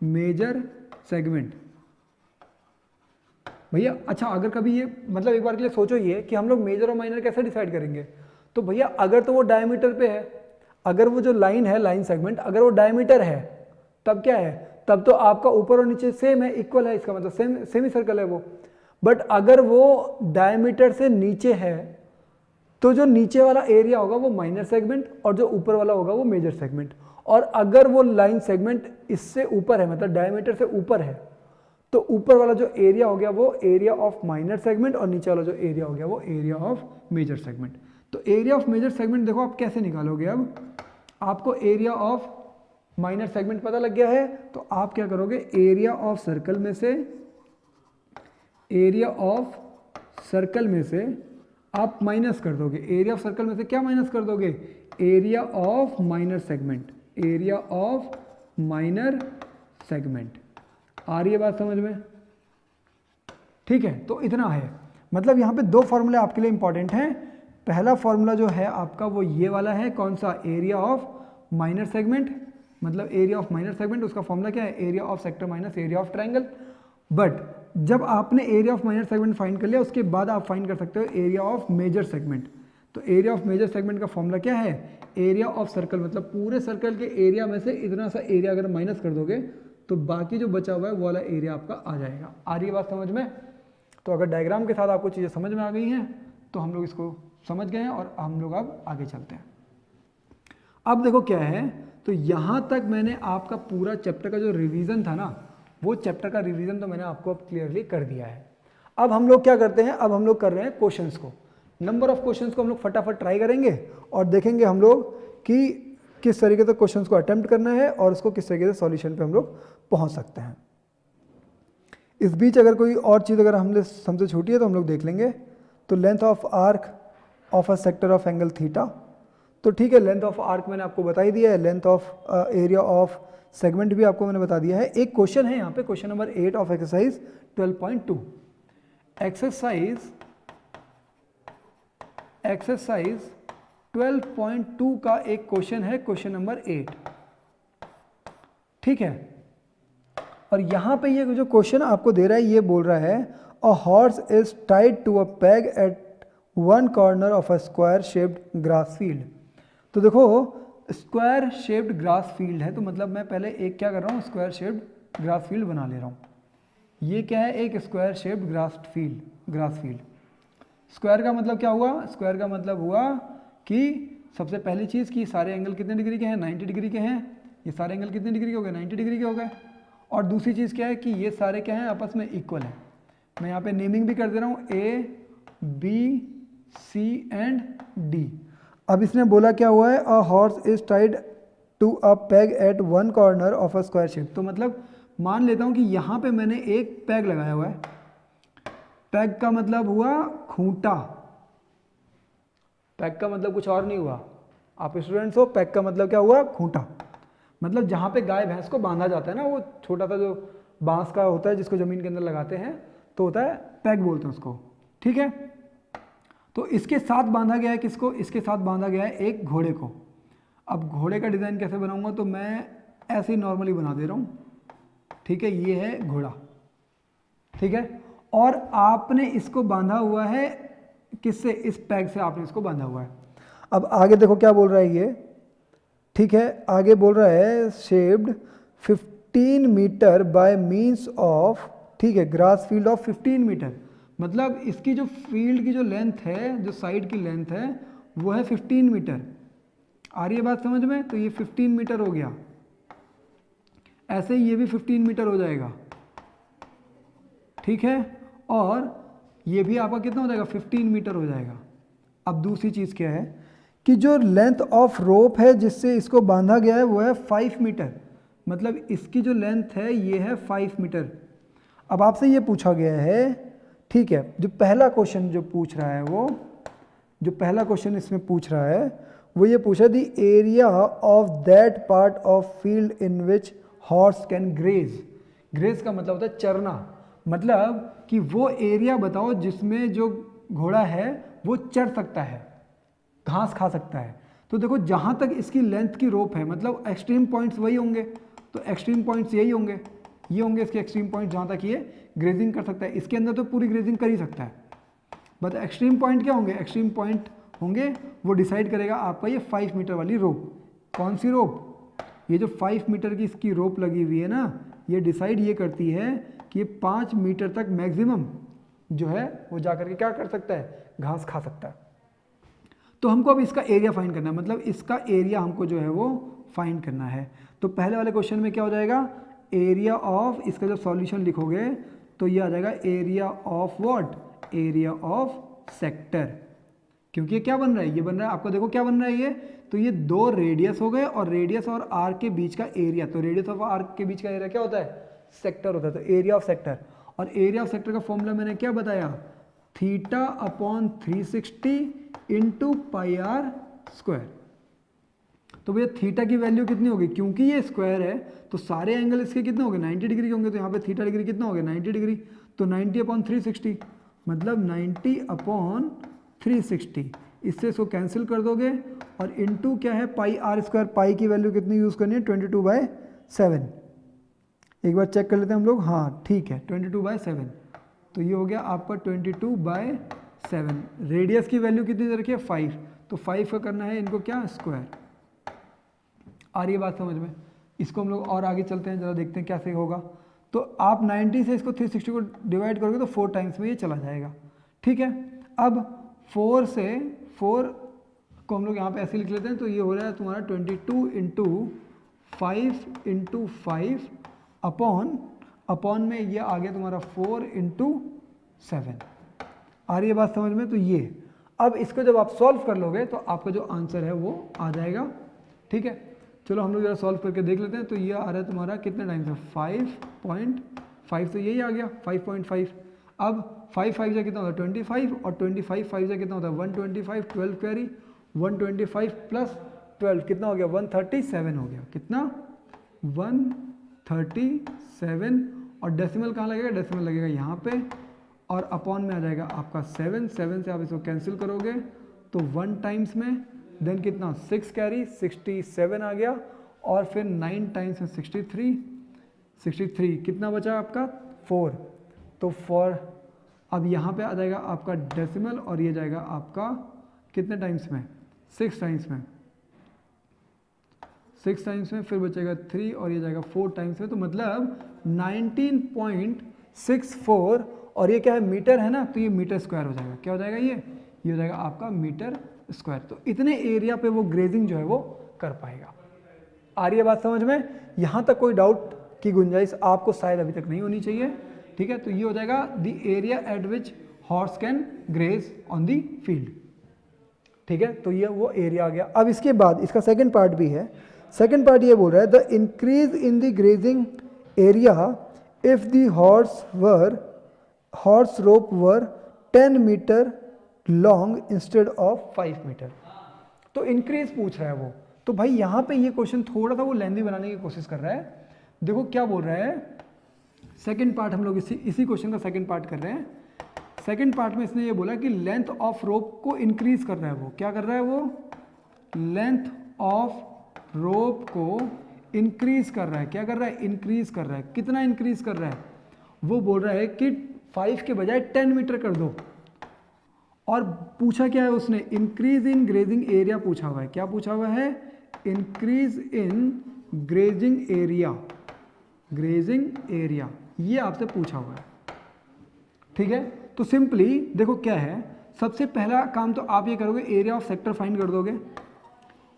मेजर सेगमेंट भैया। अच्छा, अगर कभी ये मतलब एक बार के लिए सोचो ये कि हम लोग मेजर और माइनर कैसे डिसाइड करेंगे, तो भैया अगर तो वो डायमीटर पे है, अगर वो जो लाइन है लाइन सेगमेंट अगर वो डायमीटर है तब क्या है, तब तो आपका ऊपर और नीचे सेम है, इक्वल है, इसका मतलब सेमी सर्कल है वो। बट अगर वो डायमीटर से नीचे है तो जो नीचे वाला एरिया होगा वो माइनर सेगमेंट और जो ऊपर वाला होगा वो मेजर सेगमेंट। और अगर वो लाइन सेगमेंट इससे ऊपर है मतलब डायमीटर से ऊपर है तो ऊपर वाला जो एरिया हो गया वो एरिया ऑफ माइनर सेगमेंट और नीचे वाला जो एरिया हो गया वो एरिया ऑफ मेजर सेगमेंट। तो एरिया ऑफ मेजर सेगमेंट देखो आप कैसे निकालोगे। अब आपको एरिया ऑफ माइनर सेगमेंट पता लग गया है, तो आप क्या करोगे, एरिया ऑफ सर्कल में से, एरिया ऑफ सर्कल में से आप माइनस कर दोगे, एरिया ऑफ सर्कल में से क्या माइनस कर दोगे, area of minor segment, area of minor segment. आ रही है बात समझ में। ठीक है, तो इतना है। मतलब यहाँ पे दो फॉर्मूले आपके लिए इंपॉर्टेंट हैं। पहला फॉर्मूला जो है आपका वो ये वाला है, कौन सा, एरिया ऑफ माइनर सेगमेंट, मतलब एरिया ऑफ माइनर सेगमेंट, उसका फॉर्मूला क्या है, area of sector minus area of triangle. But जब आपने area of minor segment find कर लिया उसके बाद आप फाइंड कर सकते हो एरिया ऑफ मेजर सेगमेंट। तो एरिया ऑफ मेजर सेगमेंट का फॉर्मूला क्या है, एरिया ऑफ सर्कल, मतलब पूरे सर्कल के एरिया में से इतना सा एरिया अगर माइनस कर दोगे तो बाकी जो बचा हुआ है वो वाला एरिया आपका आ जाएगा। आ रही है बात समझ में। तो अगर डायग्राम के साथ आपको चीज़ें समझ में आ गई हैं तो हम लोग इसको समझ गए हैं और हम लोग अब आगे चलते हैं। अब देखो क्या है, तो यहाँ तक मैंने आपका पूरा चैप्टर का जो रिवीजन था ना, वो चैप्टर का रिवीजन तो मैंने आपको अब क्लियरली कर दिया है। अब हम लोग क्या करते हैं, अब हम लोग कर रहे हैं क्वेश्चंस को, नंबर ऑफ क्वेश्चंस को हम लोग फटाफट ट्राई करेंगे और देखेंगे हम लोग कि किस तरीके से क्वेश्चंस को अटेम्प्ट करना है और उसको किस तरीके से सॉल्यूशन पे हम लोग पहुंच सकते हैं। इस बीच अगर कोई और चीज़ अगर हमसे छूटी है तो हम लोग देख लेंगे। तो length of arc of a sector of angle theta, तो ठीक है, लेंथ ऑफ आर्क मैंने आपको बता ही दिया है, length of area of segment भी आपको मैंने बता दिया है। एक क्वेश्चन है यहाँ पे, question number 8 of exercise 12.2। Exercise 12.2 का एक क्वेश्चन है, क्वेश्चन नंबर 8। ठीक है, और यहाँ पे ये जो क्वेश्चन आपको दे रहा है ये बोल रहा है a horse is tied to a peg at one corner of a square shaped grass field. तो देखो स्क्वायर शेप्ड ग्रास फील्ड है, तो मतलब मैं पहले एक क्या कर रहा हूँ, स्क्वायर शेप्ड ग्रास फील्ड बना ले रहा हूँ। ये क्या है, एक square shaped grass field. Square का मतलब क्या हुआ, स्क्वायर का मतलब हुआ कि सबसे पहली चीज़ कि सारे एंगल कितने डिग्री के हैं, 90 डिग्री के हैं। ये सारे एंगल कितने डिग्री के हो गए, 90 डिग्री के हो गए। और दूसरी चीज़ क्या है कि ये सारे क्या हैं, आपस में इक्वल है। मैं यहाँ पे नेमिंग भी कर दे रहा हूँ, A, B, C and D। अब इसने बोला क्या हुआ है, a horse is tied to a peg at one corner of a square shape. तो मतलब मान लेता हूँ कि यहाँ पे मैंने एक पैग लगाया हुआ है। पैग का मतलब हुआ खूंटा, पैग का मतलब कुछ और नहीं हुआ। आप स्टूडेंट्स हो, पैग का मतलब क्या हुआ, खूंटा। मतलब जहाँ पे गाय भैंस को बांधा जाता है ना, वो छोटा सा जो बांस का होता है जिसको ज़मीन के अंदर लगाते हैं, तो होता है पैग बोलते हैं उसको, ठीक है। तो इसके साथ बांधा गया है किसको, इसके साथ बांधा गया है एक घोड़े को। अब घोड़े का डिज़ाइन कैसे बनाऊंगा, तो मैं ऐसे ही नॉर्मली बना दे रहा हूँ, ठीक है। ये है घोड़ा, ठीक है। और आपने इसको बांधा हुआ है किससे, इस पैग से आपने इसको बांधा हुआ है। अब आगे देखो क्या बोल रहा है ये, ठीक है। आगे बोल रहा है shaped 15 metre by means of, ठीक है, ग्रास फील्ड ऑफ 15 मीटर। मतलब इसकी जो फील्ड की जो लेंथ है, जो साइड की लेंथ है, वो है 15 मीटर। आ रही है बात समझ में, तो ये 15 मीटर हो गया। ऐसे ही ये भी 15 मीटर हो जाएगा, ठीक है। और ये भी आपका कितना हो जाएगा, 15 मीटर हो जाएगा। अब दूसरी चीज़ क्या है कि जो लेंथ ऑफ रोप है जिससे इसको बांधा गया है वो है 5 मीटर। मतलब इसकी जो लेंथ है ये है 5 मीटर। अब आपसे ये पूछा गया है, ठीक है, जो पहला क्वेश्चन जो पूछ रहा है वो, जो पहला क्वेश्चन इसमें पूछ रहा है वो ये पूछा, the area of that part of field in which horse can graze. Graze का मतलब होता है चरना, मतलब कि वो एरिया बताओ जिसमें जो घोड़ा है वो चर सकता है, घास खा सकता है। तो देखो जहाँ तक इसकी लेंथ की रोप है, मतलब एक्सट्रीम पॉइंट्स वही होंगे, तो एक्सट्रीम पॉइंट्स यही होंगे, ये होंगे इसके एक्सट्रीम पॉइंट जहाँ तक ये ग्रेजिंग कर सकता है। इसके अंदर तो पूरी ग्रेजिंग कर ही सकता है, बट एक्सट्रीम पॉइंट क्या होंगे, एक्सट्रीम पॉइंट होंगे, वो डिसाइड करेगा आपका ये 5 मीटर वाली रोप। कौन सी रोप, ये जो 5 मीटर की इसकी रोप लगी हुई है ना, ये डिसाइड ये करती है कि ये 5 मीटर तक मैक्सिमम जो है वो जाकर के क्या कर सकता है, घास खा सकता है। तो हमको अब इसका एरिया फाइंड करना है, मतलब इसका एरिया हमको जो है वो फाइंड करना है। तो पहले वाले क्वेश्चन में क्या हो जाएगा, एरिया ऑफ, इसका जब सॉल्यूशन लिखोगे तो ये आ जाएगा area of what, area of sector. क्योंकि ये क्या बन रहा है, ये बन रहा है आपको, देखो क्या बन रहा है ये, तो ये दो रेडियस हो गए और रेडियस और आर्क के बीच का एरिया। तो रेडियस ऑफ आर्क के बीच का एरिया क्या होता है, सेक्टर होता है। तो एरिया ऑफ सेक्टर, और एरिया ऑफ सेक्टर का फॉर्मूला मैंने क्या बताया, theta upon 360 into pi R square. तो भैया थीटा की वैल्यू कितनी होगी, क्योंकि ये स्क्वायर है तो सारे एंगल इसके कितने होंगे, 90 डिग्री के होंगे। तो यहाँ पे थीटा डिग्री कितना हो गया, 90 डिग्री। तो 90 अपॉन 360 मतलब 90 अपॉन 360, इससे इसको कैंसिल कर दोगे और इनटू क्या है, पाई आर स्क्वायर। पाई की वैल्यू कितनी यूज़ करनी है, 22/7। एक बार चेक कर लेते हैं हम लोग, हाँ ठीक है 22/7। तो ये हो गया आपका 22/7। रेडियस की वैल्यू कितनी दे रखी है, 5। तो 5 का करना है इनको क्या, स्क्वायर। आ रही है बात समझ में। इसको हम लोग और आगे चलते हैं, ज़रा देखते हैं कैसे होगा। तो आप 90 से इसको 360 को डिवाइड करोगे तो 4 टाइम्स में ये चला जाएगा, ठीक है। अब 4 से 4 को हम लोग यहाँ पे ऐसे लिख लेते हैं। तो ये हो रहा है तुम्हारा 22 इंटू 5 इंटू 5 अपॉन में ये आ गया तुम्हारा 4 इंटू 7। आ रही है बात समझ में। तो ये अब इसको जब आप सॉल्व कर लोगे तो आपका जो आंसर है वो आ जाएगा, ठीक है। चलो हम लोग जरा सॉल्व करके देख लेते हैं। तो ये आ रहा है तुम्हारा कितने टाइम से, 5.5। तो यही आ गया 5.5। अब 5 5 जा कितना होता है 25, और 25 5 जा कितना होता है 125, 12 कैरी 125 प्लस 12 कितना हो गया 137 हो गया। कितना 137। और डेसिमल कहाँ लगेगा, डेसिमल लगेगा यहाँ पे, और अपॉन में आ जाएगा आपका 7 से आप इसको कैंसिल करोगे तो 1 टाइम्स में, देन कितना 6 कैरी 67 आ गया, और फिर 9 टाइम्स में 63 कितना बचा आपका 4। तो 4 अब यहाँ पे आ जाएगा आपका डेसिमल, और ये जाएगा आपका कितने टाइम्स में, 6 टाइम्स में, 6 टाइम्स में, फिर बचेगा 3 और ये जाएगा 4 टाइम्स में। तो मतलब 19.64 और ये क्या है, मीटर है ना, तो ये मीटर स्क्वायर हो जाएगा। क्या हो जाएगा ये हो जाएगा आपका मीटर स्क्वायर। तो इतने एरिया पे वो ग्रेजिंग जो है वो कर पाएगा। आ रही है बात समझ में? यहाँ तक कोई डाउट की गुंजाइश आपको शायद अभी तक नहीं होनी चाहिए, ठीक है। तो ये हो जाएगा the area at which horse can graze on the field, ठीक है। तो ये वो एरिया आ गया। अब इसके बाद इसका सेकंड पार्ट भी है। सेकंड पार्ट ये बोल रहा है the increase in the grazing area if the horse rope were 10 metre long instead of 5 metre. तो इंक्रीज पूछ रहा है वो। तो भाई यहाँ पे ये क्वेश्चन थोड़ा सा वो लेंदी बनाने की कोशिश कर रहा है। देखो क्या बोल रहा है, सेकंड पार्ट हम लोग इसी क्वेश्चन का सेकंड पार्ट कर रहे हैं। सेकंड पार्ट में इसने ये बोला कि लेंथ ऑफ रोप को इंक्रीज कर रहा है। वो क्या कर रहा है, वो लेंथ ऑफ रोप को इंक्रीज कर रहा है। क्या कर रहा है, इंक्रीज कर रहा है। कितना इंक्रीज कर रहा है, वो बोल रहा है कि 5 के बजाय 10 मीटर कर दो। और पूछा क्या है उसने, इंक्रीज इन ग्रेजिंग एरिया पूछा हुआ है। क्या पूछा हुआ है, increase in grazing area, grazing area ये आपसे पूछा हुआ है, ठीक है। तो सिंपली देखो क्या है, सबसे पहला काम तो आप ये करोगे, एरिया ऑफ सेक्टर फाइंड कर दोगे।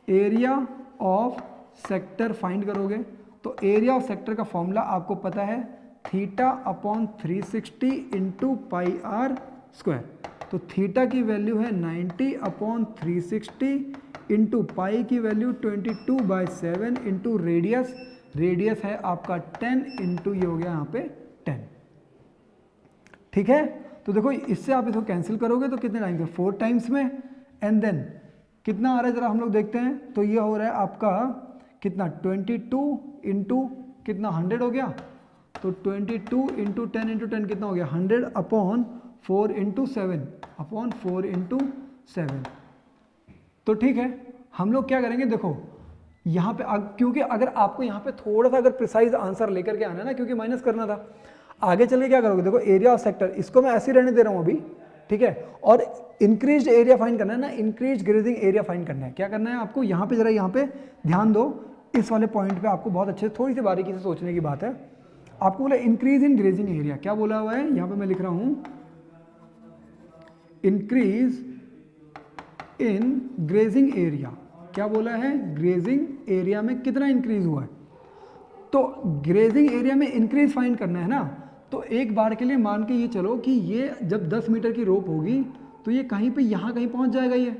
एरिया ऑफ सेक्टर फाइंड करोगे तो एरिया ऑफ सेक्टर का फॉर्मूला आपको पता है, theta upon 360 into pi R square. तो थीटा की वैल्यू है 90 अपॉन 360 इंटू पाई की वैल्यू 22/7 इंटू रेडियस, रेडियस है आपका 10 इंटू ये हो गया यहाँ पे 10, ठीक है। तो देखो इससे आप इसको कैंसिल करोगे तो कितने टाइम्स में, 4 टाइम्स में। एंड देन कितना आ रहा है जरा हम लोग देखते हैं। तो ये हो रहा है आपका कितना, 22 इंटू कितना 100 हो गया। तो 22 इंटू 10 इंटू 10 कितना हो गया, 100 अपॉन 4 इंटू 7 अपॉन 4 इंटू 7। तो ठीक है, हम लोग क्या करेंगे, देखो यहाँ पे क्योंकि अगर आपको यहाँ पे थोड़ा सा अगर प्रिसाइज आंसर लेकर के आना है ना, क्योंकि माइनस करना था, आगे चल के क्या करोगे, देखो एरिया ऑफ सेक्टर इसको मैं ऐसे रहने दे रहा हूँ अभी, ठीक है। और इंक्रीज एरिया फाइंड करना है ना, इंक्रीज ग्रेजिंग एरिया फाइंड करना है। क्या करना है आपको, यहाँ पे जरा यहाँ पे ध्यान दो, इस वाले पॉइंट पे आपको बहुत अच्छे थोड़ी सी बारीकी से सोचने की बात है। आपको बोला इंक्रीज इन ग्रेजिंग एरिया, क्या बोला हुआ है यहाँ पे मैं लिख रहा हूँ, इंक्रीज इन ग्रेजिंग एरिया। क्या बोला है, ग्रेजिंग एरिया में कितना इंक्रीज हुआ है। तो ग्रेजिंग एरिया में इंक्रीज फाइंड करना है ना, तो एक बार के लिए मान के ये चलो कि ये जब 10 मीटर की रोप होगी तो ये कहीं पे यहाँ कहीं पहुँच जाएगा ये,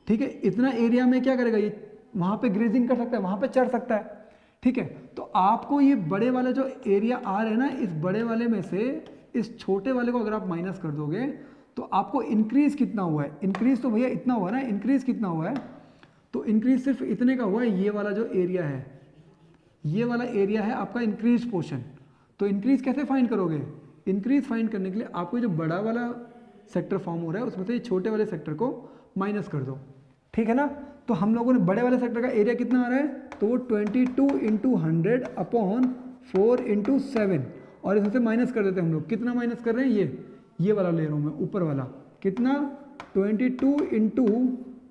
ठीक है। इतना एरिया में क्या करेगा ये, वहाँ पे ग्रेजिंग कर सकता है, वहाँ पे चढ़ सकता है, ठीक है। तो आपको ये बड़े वाला जो एरिया आ रहा है ना, इस बड़े वाले में से इस छोटे वाले को अगर आप माइनस कर दोगे तो आपको इंक्रीज कितना हुआ है, इंक्रीज तो भैया इतना हुआ ना, इंक्रीज कितना हुआ है, तो इंक्रीज सिर्फ इतने का हुआ है। ये वाला जो एरिया है, ये वाला एरिया है आपका इंक्रीज पोर्शन। तो इंक्रीज कैसे फाइंड करोगे, इंक्रीज फाइंड करने के लिए आपको जो बड़ा वाला सेक्टर फॉर्म हो रहा है उसमें से छोटे वाले सेक्टर को माइनस कर दो, ठीक है ना। तो हम लोगों ने बड़े वाले सेक्टर का एरिया कितना आ रहा है, तो वो 22 इंटू 100 अपॉन 4 इंटू 7, और इसमें से माइनस कर देते हैं हम लोग। कितना माइनस कर रहे हैं, ये वाला ले रहा हूँ मैं, ऊपर वाला कितना, 22 इंटू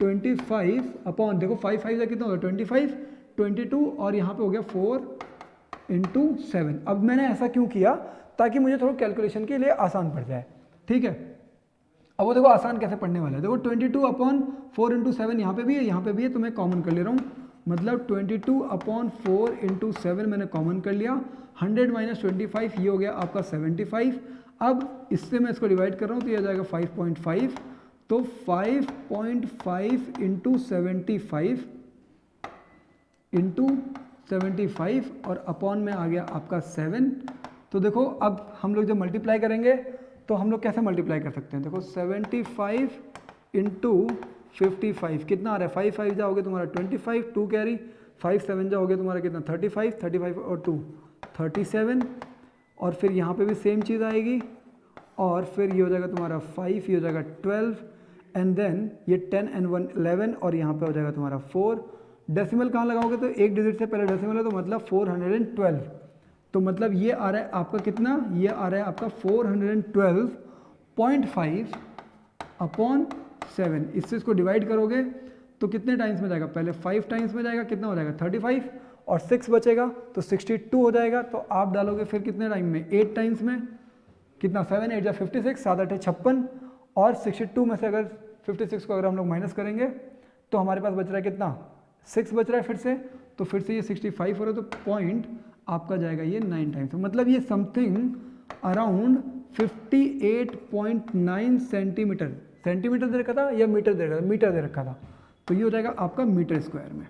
25 अपॉन, देखो 5 5 का कितना होगा 25, 22 और यहाँ पे हो गया 4 इंटू 7। अब मैंने ऐसा क्यों किया, ताकि मुझे थोड़ा कैलकुलेशन के लिए आसान पड़ जाए, ठीक है। अब वो देखो आसान कैसे पढ़ने वाला है, देखो 22 अपॉन 4 इंटू 7 यहाँ पे भी है, यहाँ पे भी है, तो मैं कॉमन कर ले रहा हूँ। मतलब 22 अपॉन 4 इंटू 7 मैंने कॉमन कर लिया। 100 माइनस 25 ये हो गया आपका 75। अब इससे मैं इसको डिवाइड कर रहा हूँ तो ये आ जाएगा 5.5। तो 5.5 इंटू 75 इंटू 75 और अपॉन में आ गया आपका 7। तो देखो अब हम लोग जब मल्टीप्लाई करेंगे तो हम लोग कैसे मल्टीप्लाई कर सकते हैं, देखो 75 इंटू 55 कितना आ रहा है, 5 5 जाओगे तुम्हारा 25, 2 कैरी, 5 7 जाओगे तुम्हारा कितना 35, 35 और 2 37, और फिर यहाँ पे भी सेम चीज़ आएगी, और फिर ये हो जाएगा तुम्हारा 5, ये हो जाएगा 12, एंड देन ये 10 and 1 11, और यहाँ पे हो जाएगा तुम्हारा 4। डेसिमल कहाँ लगाओगे, तो एक डिजिट से पहले डेसिमल है, तो मतलब 412। तो मतलब ये आ रहा है आपका कितना, ये आ रहा है आपका 412.5 अपॉन 7। इससे इसको डिवाइड करोगे तो कितने टाइम्स में जाएगा, पहले 5 टाइम्स में जाएगा, कितना हो जाएगा 35, और 6 बचेगा तो 62 हो जाएगा। तो आप डालोगे फिर कितने टाइम में, 8 टाइम्स में, कितना 7 8 56, 7 8 56, और 62 में से अगर 56 को अगर हम लोग माइनस करेंगे तो हमारे पास बच रहा है कितना 6 बच रहा है फिर से, तो फिर से ये 65 हो रहा है, तो पॉइंट आपका जाएगा ये 9 टाइम्स, मतलब ये समथिंग अराउंड 58.9 सेंटीमीटर, सेंटीमीटर दे रखा था या मीटर दे रखा था, मीटर दे रखा था, तो ये हो जाएगा आपका मीटर स्क्वायर में।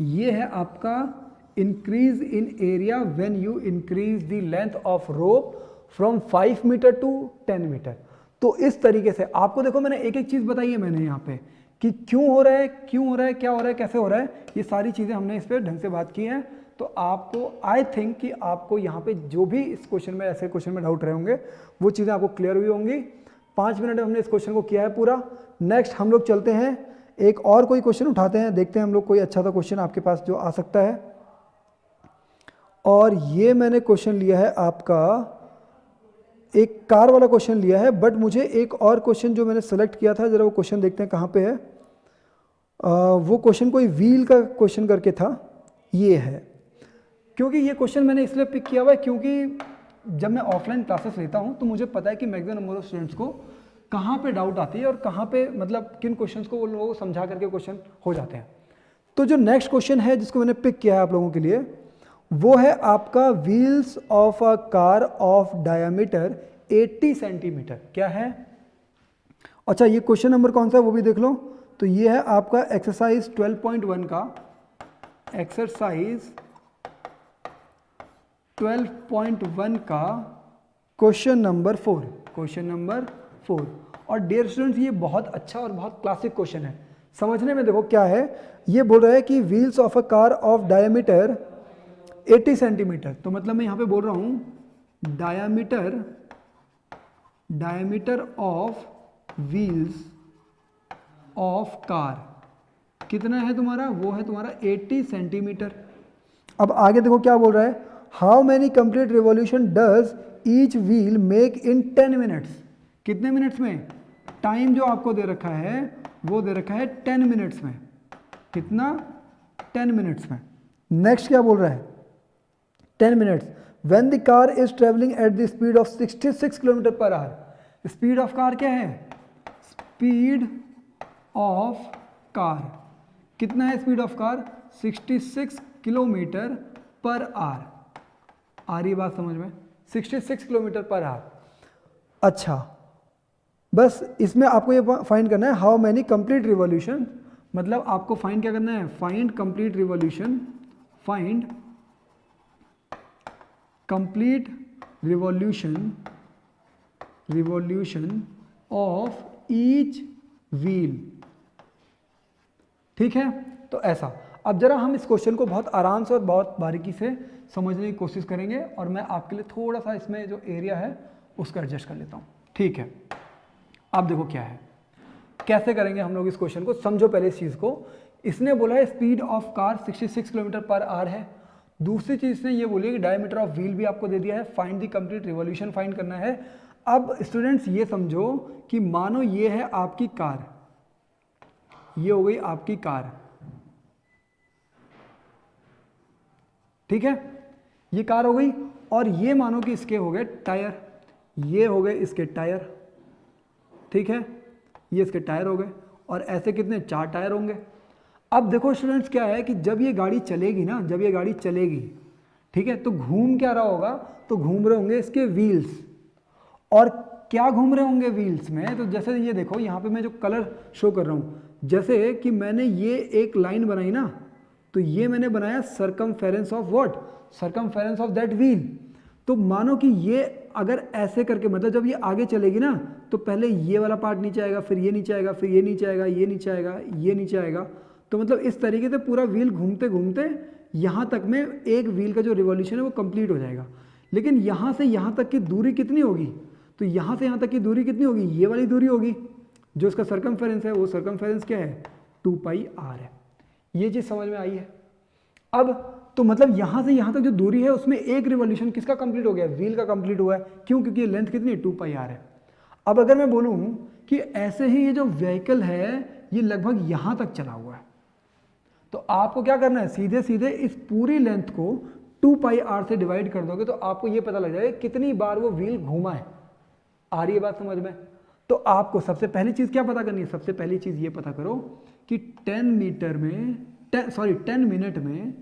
ये है आपका increase in area when you increase the length of rope from 5 metre to 10 metre. तो इस तरीके से आपको देखो मैंने एक एक चीज बताई है मैंने यहाँ पे कि क्यों हो रहा है, क्यों हो रहा है, क्या हो रहा है, कैसे हो रहा है, ये सारी चीजें हमने इस पर ढंग से बात की है। तो आपको आई थिंक कि आपको यहाँ पे जो भी इस क्वेश्चन में ऐसे क्वेश्चन में डाउट रहे होंगे वो चीजें आपको क्लियर हुई होंगी। 5 मिनट में हमने इस क्वेश्चन को किया है पूरा। नेक्स्ट हम लोग चलते हैं, एक और कोई क्वेश्चन उठाते हैं, देखते हैं हम लोग कोई अच्छा सा क्वेश्चन आपके पास जो आ सकता है। और ये मैंने क्वेश्चन लिया है आपका, एक कार वाला क्वेश्चन लिया है, बट मुझे एक और क्वेश्चन जो मैंने सेलेक्ट किया था, जरा वो क्वेश्चन देखते हैं कहाँ पे है। वो क्वेश्चन कोई व्हील का क्वेश्चन करके था, ये है। क्योंकि ये क्वेश्चन मैंने इसलिए पिक किया हुआ है क्योंकि जब मैं ऑफलाइन क्लासेस लेता हूँ तो मुझे पता है कि मैक्सिमम नंबर ऑफ स्टूडेंट्स को कहाँ पे डाउट आती है और कहाँ पे मतलब किन क्वेश्चंस को वो लोगों को समझा करके क्वेश्चन हो जाते हैं। तो जो नेक्स्ट क्वेश्चन है जिसको मैंने पिक किया है आप लोगों के लिए, वो है आपका wheels of a car of diameter 80 centimetre. क्या है? अच्छा, ये क्वेश्चन नंबर कौन सा है वो भी देख लो। तो ये है आपका एक्सरसाइज 12.1 का, एक्सरसाइज 12.1 का क्वेश्चन नंबर 4, क्वेश्चन नंबर 4। और डियर स्टूडेंट्स ये बहुत अच्छा और बहुत क्लासिक क्वेश्चन है। समझने में देखो क्या है, ये बोल रहा है कि wheels of a car of diameter 80 centimetre. तो मतलब मैं यहाँ पे बोल रहा हूँ diameter of wheels of car कितना है तुम्हारा, वो है तुम्हारा 80 सेंटीमीटर। अब आगे देखो क्या बोल रहा है, how many complete revolution does each wheel make in 10 minutes. कितने मिनट्स में? टाइम जो आपको दे रखा है वो दे रखा है 10 मिनट्स में। कितना? 10 मिनट्स में। नेक्स्ट क्या बोल रहा है, 10 minutes when the car is travelling at the speed of 66 kilometre per hour. Speed of car क्या है? स्पीड ऑफ कार कितना है? Speed of car 66 kilometre per hour. आ रही बात समझ में? 66 किलोमीटर पर आवर। अच्छा, बस इसमें आपको ये फाइंड करना है हाउ मैनी कंप्लीट रिवॉल्यूशन, मतलब आपको फाइंड क्या करना है, find complete revolution, find complete revolution of each wheel. ठीक है, तो ऐसा। अब जरा हम इस क्वेश्चन को बहुत आराम से और बहुत बारीकी से समझने की कोशिश करेंगे और मैं आपके लिए थोड़ा सा इसमें जो एरिया है उसका एडजस्ट कर लेता हूँ। ठीक है, अब देखो क्या है, कैसे करेंगे हम लोग इस क्वेश्चन को। समझो पहले इस चीज़ को। इसने बोला है speed of car 66 kilometre per our है। दूसरी चीज़ इसने ये बोली कि डायमीटर ऑफ व्हील भी आपको दे दिया है, find the complete revolution find करना है। अब स्टूडेंट्स ये समझो कि मानो ये है आपकी कार, ये हो गई आपकी कार, ठीक है, ये कार हो गई। और ये मानो कि इसके हो गए टायर, ये हो गए इसके टायर, ठीक है, ये इसके टायर हो गए। और ऐसे कितने? 4 टायर होंगे। अब देखो स्टूडेंट्स क्या है कि जब ये गाड़ी चलेगी ना, जब ये गाड़ी चलेगी, ठीक है, तो घूम क्या रहा होगा, तो घूम रहे होंगे इसके व्हील्स। और क्या घूम रहे होंगे व्हील्स में, तो जैसे ये देखो यहाँ पे मैं जो कलर शो कर रहा हूँ, जैसे कि मैंने ये एक लाइन बनाई ना, तो ये मैंने बनाया circumference of what, circumference of that wheel. तो मानो कि ये अगर ऐसे करके, मतलब जब ये आगे चलेगी ना, तो पहले ये वाला पार्ट नीचे आएगा, फिर ये नीचे आएगा, फिर ये नीचे आएगा, ये नीचे आएगा, ये नीचे आएगा। तो मतलब इस तरीके से पूरा व्हील घूमते घूमते यहाँ तक में एक व्हील का जो रिवॉल्यूशन है वो कंप्लीट हो जाएगा। लेकिन यहाँ से यहाँ तक की दूरी कितनी होगी, तो यहाँ से यहाँ तक की दूरी कितनी होगी, ये वाली दूरी होगी। जो इसका सरकमफेरेंस है वो सरकमफेरेंस क्या है, 2πr है। ये चीज़ समझ में आई है। अब तो मतलब यहाँ से यहाँ तक जो दूरी है उसमें एक रिवॉल्यूशन किसका कंप्लीट हो गया, व्हील का कंप्लीट हुआ है। क्यों? क्योंकि लेंथ कितनी है, 2πr है। अब अगर मैं बोलूँ कि ऐसे ही ये जो व्हीकल है ये लगभग यहाँ तक चला हुआ है, तो आपको क्या करना है, सीधे सीधे इस पूरी लेंथ को 2 पाई आर से डिवाइड कर दोगे तो आपको ये पता लग जाएगा कितनी बार वो व्हील घूमा है। आ रही है बात समझ में? तो आपको सबसे पहली चीज़ क्या पता करनी है? सबसे पहली चीज़ ये पता करो कि 10 मिनट में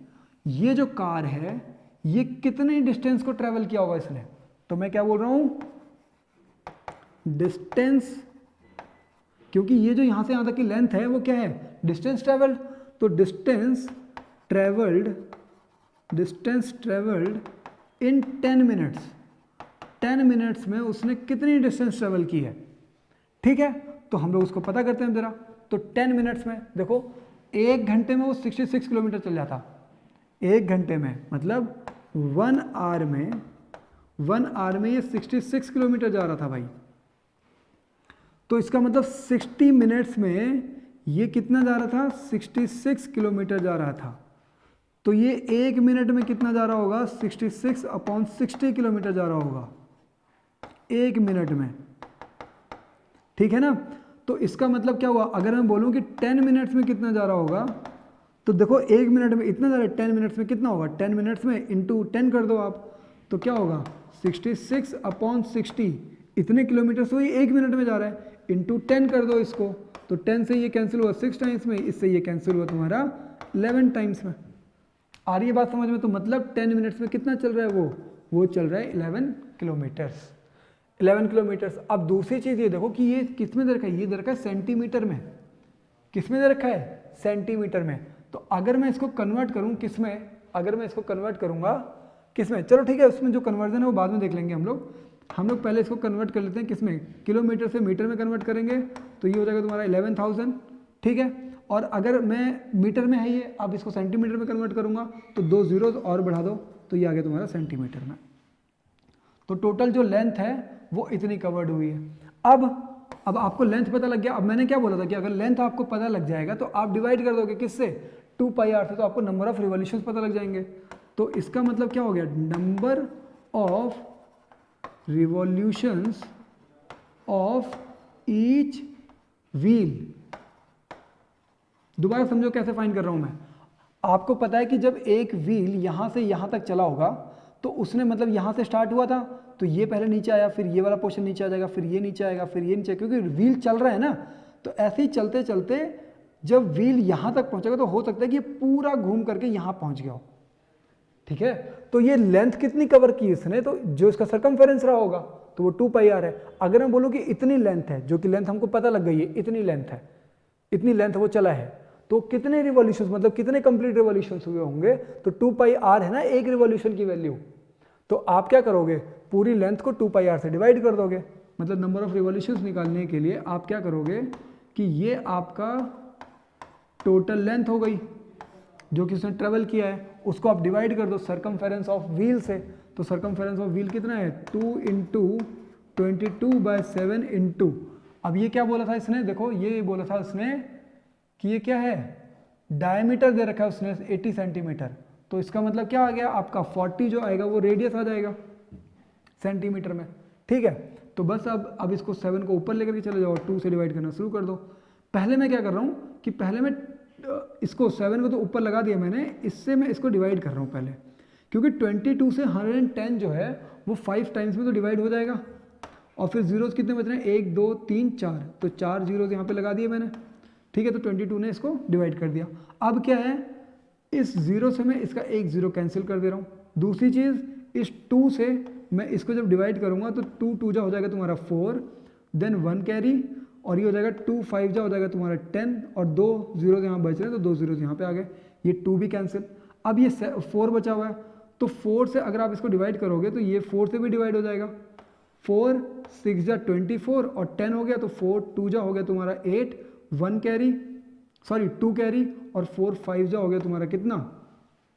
ये जो कार है ये कितने डिस्टेंस को ट्रेवल किया होगा इसने। तो मैं क्या बोल रहा हूँ? डिस्टेंस, क्योंकि ये जो यहाँ से यहाँ तक की लेंथ है वो क्या है? Distance travelled. तो distance travelled in 10 minutes, 10 minutes में उसने कितनी डिस्टेंस ट्रेवल की है। ठीक है, तो हम लोग उसको पता करते हैं जरा। तो 10 मिनट्स में देखो, 1 घंटे में वो 66 किलोमीटर चल जाता। 1 घंटे में मतलब 1 आवर में ये 66 किलोमीटर जा रहा था भाई। तो इसका मतलब 60 मिनट्स में ये कितना जा रहा था? 66 किलोमीटर जा रहा था। तो ये 1 मिनट में कितना जा रहा होगा? 66/60 किलोमीटर जा रहा होगा 1 मिनट में। ठीक है ना? तो इसका मतलब क्या हुआ? अगर मैं बोलूं कि 10 मिनट्स में कितना जा रहा होगा, तो देखो 1 मिनट में इतना जा रहा है, 10 मिनट्स में कितना होगा? 10 मिनट्स में इंटू 10 कर दो आप, तो क्या होगा? 66/60, इतने किलोमीटर से ये 1 मिनट में जा रहा है, इंटू 10 कर दो इसको, तो 10 से ये कैंसिल हुआ 6 टाइम्स में, इससे ये कैंसिल हुआ तुम्हारा 11 टाइम्स में। आ रही है बात समझ में? तो मतलब 10 मिनट्स में कितना चल रहा है वो चल रहा है 11 किलोमीटर्स। 11 किलोमीटर्स। अब दूसरी चीज़ ये देखो कि ये किस में दे रखा है? ये दे रखा है सेंटीमीटर में। किस में दे रखा है? सेंटीमीटर में। तो अगर मैं इसको कन्वर्ट करूँ किस में? अगर मैं इसको कन्वर्ट करूँगा किस में? चलो ठीक है, उसमें जो कन्वर्जन है वो बाद में देख लेंगे हम लोग पहले इसको कन्वर्ट कर लेते हैं किस में? किलोमीटर से मीटर में कन्वर्ट करेंगे तो ये हो जाएगा तुम्हारा 11,000। ठीक है, और अगर मैं मीटर में है ये, अब इसको सेंटीमीटर में कन्वर्ट करूँगा तो 2 जीरोज और बढ़ा दो तो ये आ गया तुम्हारा सेंटीमीटर में। तो टोटल जो लेंथ है वो इतनी कवर्ड हुई है। अब आपको लेंथ पता लग गया। अब मैंने क्या बोला था कि अगर लेंथ आपको पता लग जाएगा तो आप डिवाइड कर दोगे किससे? 2 पाई आर से, तो आपको नंबर ऑफ रिवॉल्यूशंस पता लग जाएंगे। तो इसका मतलब क्या हो गया? Number of revolutions of each wheel. दोबारा समझो कैसे फाइंड कर रहा हूं मैं। आपको पता है कि जब एक व्हील यहां से यहां तक चला होगा तो उसने मतलब यहां से स्टार्ट हुआ था तो ये पहले नीचे आया, फिर ये वाला पोर्शन नीचे आ जाएगा, फिर ये नीचे आएगा, फिर ये नीचे, क्योंकि व्हील चल रहा है ना। तो ऐसे ही चलते चलते जब व्हील यहां तक पहुंचेगा तो हो सकता है कि ये पूरा घूम करके यहां पहुंच गया हो। ठीक है, तो ये लेंथ कितनी कवर की इसने? तो जो इसका सर्कमफेरेंस रहा होगा तो वो 2 पाई आर है। अगर मैं बोलूं कि इतनी लेंथ है, जो कि लेंथ हमको पता लग गई है, इतनी लेंथ है, इतनी लेंथ वो चला है, तो कितने रिवॉल्यूशंस, मतलब कितने कंप्लीट रिवॉल्यूशंस हुए होंगे? तो 2 पाई आर है ना एक रिवॉल्यूशन की वैल्यू। तो आप क्या करोगे? पूरी लेंथ को 2 पाई आर से डिवाइड कर दोगे। मतलब नंबर ऑफ रिवॉल्यूशंस निकालने के लिए आप क्या करोगे कि ये आपका टोटल लेंथ हो गई जो कि उसने ट्रेवल किया है, उसको आप डिवाइड कर दो सर्कमफेरेंस ऑफ व्हील से। तो सर्कमफेरेंस ऑफ व्हील कितना है? 2 × 22/7 इंटू, अब ये क्या बोला था इसने? देखो ये बोला था उसने कि ये क्या है? डायमीटर दे रखा है उसने 80 सेंटीमीटर। तो इसका मतलब क्या आ गया? आपका 40 जो आएगा वो रेडियस आ जाएगा सेंटीमीटर में। ठीक है, तो बस अब इसको 7 को ऊपर लेकर के चले जाओ, 2 से डिवाइड करना शुरू कर दो। पहले मैं क्या कर रहा हूँ कि पहले मैं इसको 7 को तो ऊपर लगा दिया मैंने, इससे मैं इसको डिवाइड कर रहा हूँ पहले, क्योंकि 22 से 110 जो है वो 5 टाइम्स में तो डिवाइड हो जाएगा। और फिर जीरोस कितने बच रहे हैं? 1 2 3 4, तो 4 जीरोस यहाँ पे लगा दिए मैंने। ठीक है, तो 22 ने इसको डिवाइड कर दिया। अब क्या है? इस 0 से मैं इसका 1 0 कैंसिल कर दे रहा हूँ। दूसरी चीज़, इस 2 से मैं इसको जब डिवाइड करूँगा तो 2 2 जा हो जाएगा तुम्हारा 4, देन 1 कैरी, और ये हो जाएगा 2 5 जा हो जाएगा तुम्हारा 10, और 2 जीरोस यहाँ बच रहे हैं तो 2 जीरोस यहाँ पे आ गए, ये 2 भी कैंसिल। अब ये 4 बचा हुआ है, तो 4 से अगर आप इसको डिवाइड करोगे तो ये 4 से भी डिवाइड हो जाएगा। 4 6 जा 24 और 10 हो गया, तो 4 2 जा हो गया तुम्हारा 8, 1 कैरी, सॉरी 2 कैरी, और 4 5 जा हो गया तुम्हारा कितना?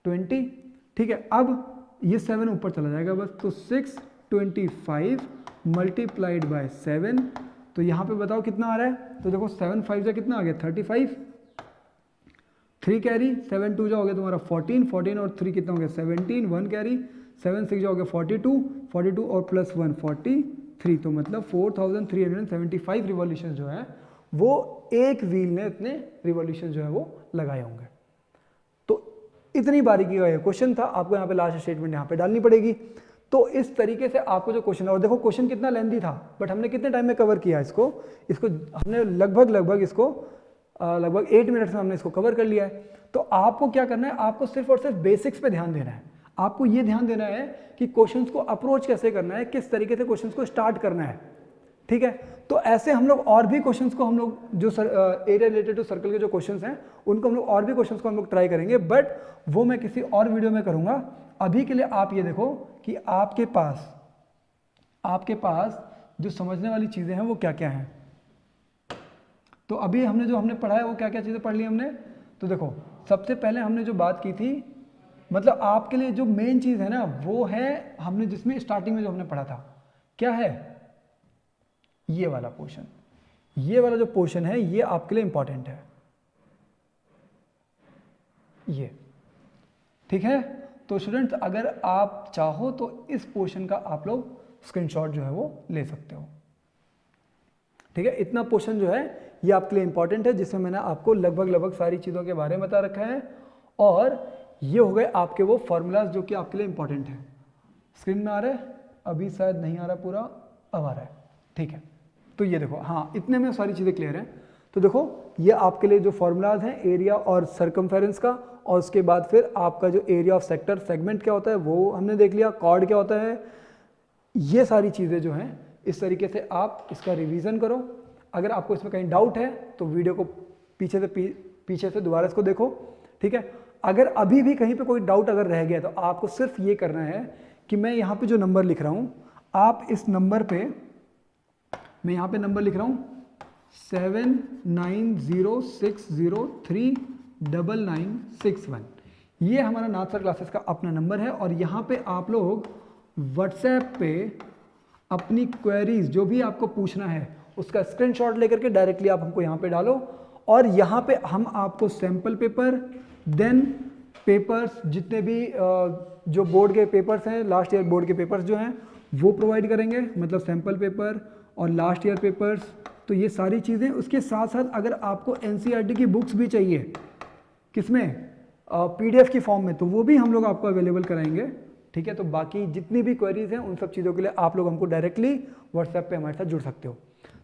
20। ठीक है, अब ये 7 ऊपर चला जाएगा बस, तो 625 मल्टीप्लाइड बाय 7, तो यहाँ पे बताओ कितना आ रहा है? तो देखो 7 5 जा कितना आ गया? 35, 3 कैरी, 7 2 जा हो गया तुम्हारा 14, 14 और 3 कितना हो गया? 17, 1 कैरी, 7 6 जा हो गया 42, 42 और प्लस 1 43, तो मतलब 4375 रिवॉल्यूशन जो है वो एक व्हील ने इतने रिवॉल्यूशन जो है वो लगाए होंगे। तो इतनी बारीकी का ये क्वेश्चन था, आपको यहाँ पे लास्ट स्टेटमेंट यहाँ पे डालनी पड़ेगी। तो इस तरीके से आपको जो क्वेश्चन है, और देखो क्वेश्चन कितना लेंथी था, बट हमने कितने टाइम में कवर किया इसको हमने लगभग इसको लगभग 8 मिनट्स में हमने इसको कवर कर लिया है। तो आपको क्या करना है, आपको सिर्फ और सिर्फ बेसिक्स पे ध्यान देना है। आपको ये ध्यान देना है कि क्वेश्चंस को अप्रोच कैसे करना है, किस तरीके से क्वेश्चंस को स्टार्ट करना है, ठीक है। तो ऐसे हम लोग और भी क्वेश्चंस को हम लोग जो एरिया रिलेटेड टू सर्कल के जो क्वेश्चंस हैं उनको हम लोग और भी क्वेश्चंस को हम लोग ट्राई करेंगे, बट वो मैं किसी और वीडियो में करूंगा। अभी के लिए आप ये देखो कि आपके पास जो समझने वाली चीजें हैं वो क्या क्या हैं। तो अभी हमने पढ़ा है वो क्या क्या चीजें पढ़ ली हमने। तो देखो सबसे पहले हमने जो बात की थी, मतलब आपके लिए जो मेन चीज है ना वो है हमने जिसमें स्टार्टिंग में जो हमने पढ़ा था, क्या है, ये वाला पोर्शन। ये वाला जो पोर्शन है ये आपके लिए इंपॉर्टेंट है, ये ठीक है। तो स्टूडेंट्स अगर आप चाहो तो इस पोर्शन का आप लोग स्क्रीनशॉट जो है वो ले सकते हो, ठीक है। इतना पोर्शन जो है ये आपके लिए इंपॉर्टेंट है, जिसमें मैंने आपको लगभग सारी चीज़ों के बारे में बता रखा है। और ये हो गए आपके वो फॉर्मूलाज जो कि आपके लिए इंपॉर्टेंट है। स्क्रीन में आ रहा है, अभी शायद नहीं आ रहा पूरा, अब आ रहा है, ठीक है। तो ये देखो, हाँ इतने में सारी चीज़ें क्लियर हैं। तो देखो ये आपके लिए जो फॉर्मूलाज हैं एरिया और सरकमफेरेंस का, और उसके बाद फिर आपका जो एरिया ऑफ सेक्टर सेगमेंट क्या होता है वो हमने देख लिया, कॉर्ड क्या होता है, ये सारी चीज़ें जो हैं इस तरीके से आप इसका रिवीजन करो। अगर आपको इसमें कहीं डाउट है तो वीडियो को पीछे से दोबारा इसको देखो, ठीक है। अगर अभी भी कहीं पे कोई डाउट अगर रह गया तो आपको सिर्फ ये करना है कि मैं यहाँ पे जो नंबर लिख रहा हूँ, आप इस नंबर पे, मैं यहाँ पे नंबर लिख रहा हूँ 7906039961, ये हमारा नाथ सर क्लासेस का अपना नंबर है। और यहाँ पे आप लोग व्हाट्सएप पे अपनी क्वेरीज जो भी आपको पूछना है उसका स्क्रीनशॉट लेकर के डायरेक्टली आप हमको यहाँ पे डालो, और यहाँ पे हम आपको सैम्पल पेपर, देन पेपर्स, जितने भी जो बोर्ड के पेपर्स हैं, लास्ट ईयर बोर्ड के पेपर्स जो हैं वो प्रोवाइड करेंगे, मतलब सैम्पल पेपर और लास्ट ईयर पेपर्स। तो ये सारी चीज़ें, उसके साथ साथ अगर आपको एनसीईआरटी की बुक्स भी चाहिए, किसमें, पीडीएफ की फॉर्म में, तो वो भी हम लोग आपको अवेलेबल कराएंगे, ठीक है। तो बाकी जितनी भी क्वेरीज हैं उन सब चीज़ों के लिए आप लोग हमको डायरेक्टली व्हाट्सएप पे हमारे साथ जुड़ सकते हो।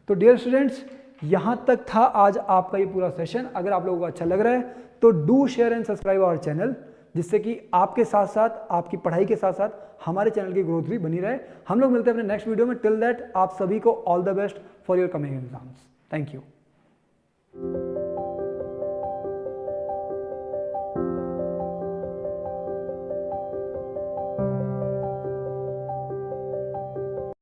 तो डियर स्टूडेंट्स, यहाँ तक था आज आपका ये पूरा सेशन। अगर आप लोगों को अच्छा लग रहा है तो do share and subscribe our channel, जिससे कि आपके साथ साथ, आपकी पढ़ाई के साथ साथ हमारे चैनल की ग्रोथ भी बनी रहे। हम लोग मिलते हैं अपने नेक्स्ट वीडियो में। टिल दैट आप सभी को all the best for your coming exams. Thank you.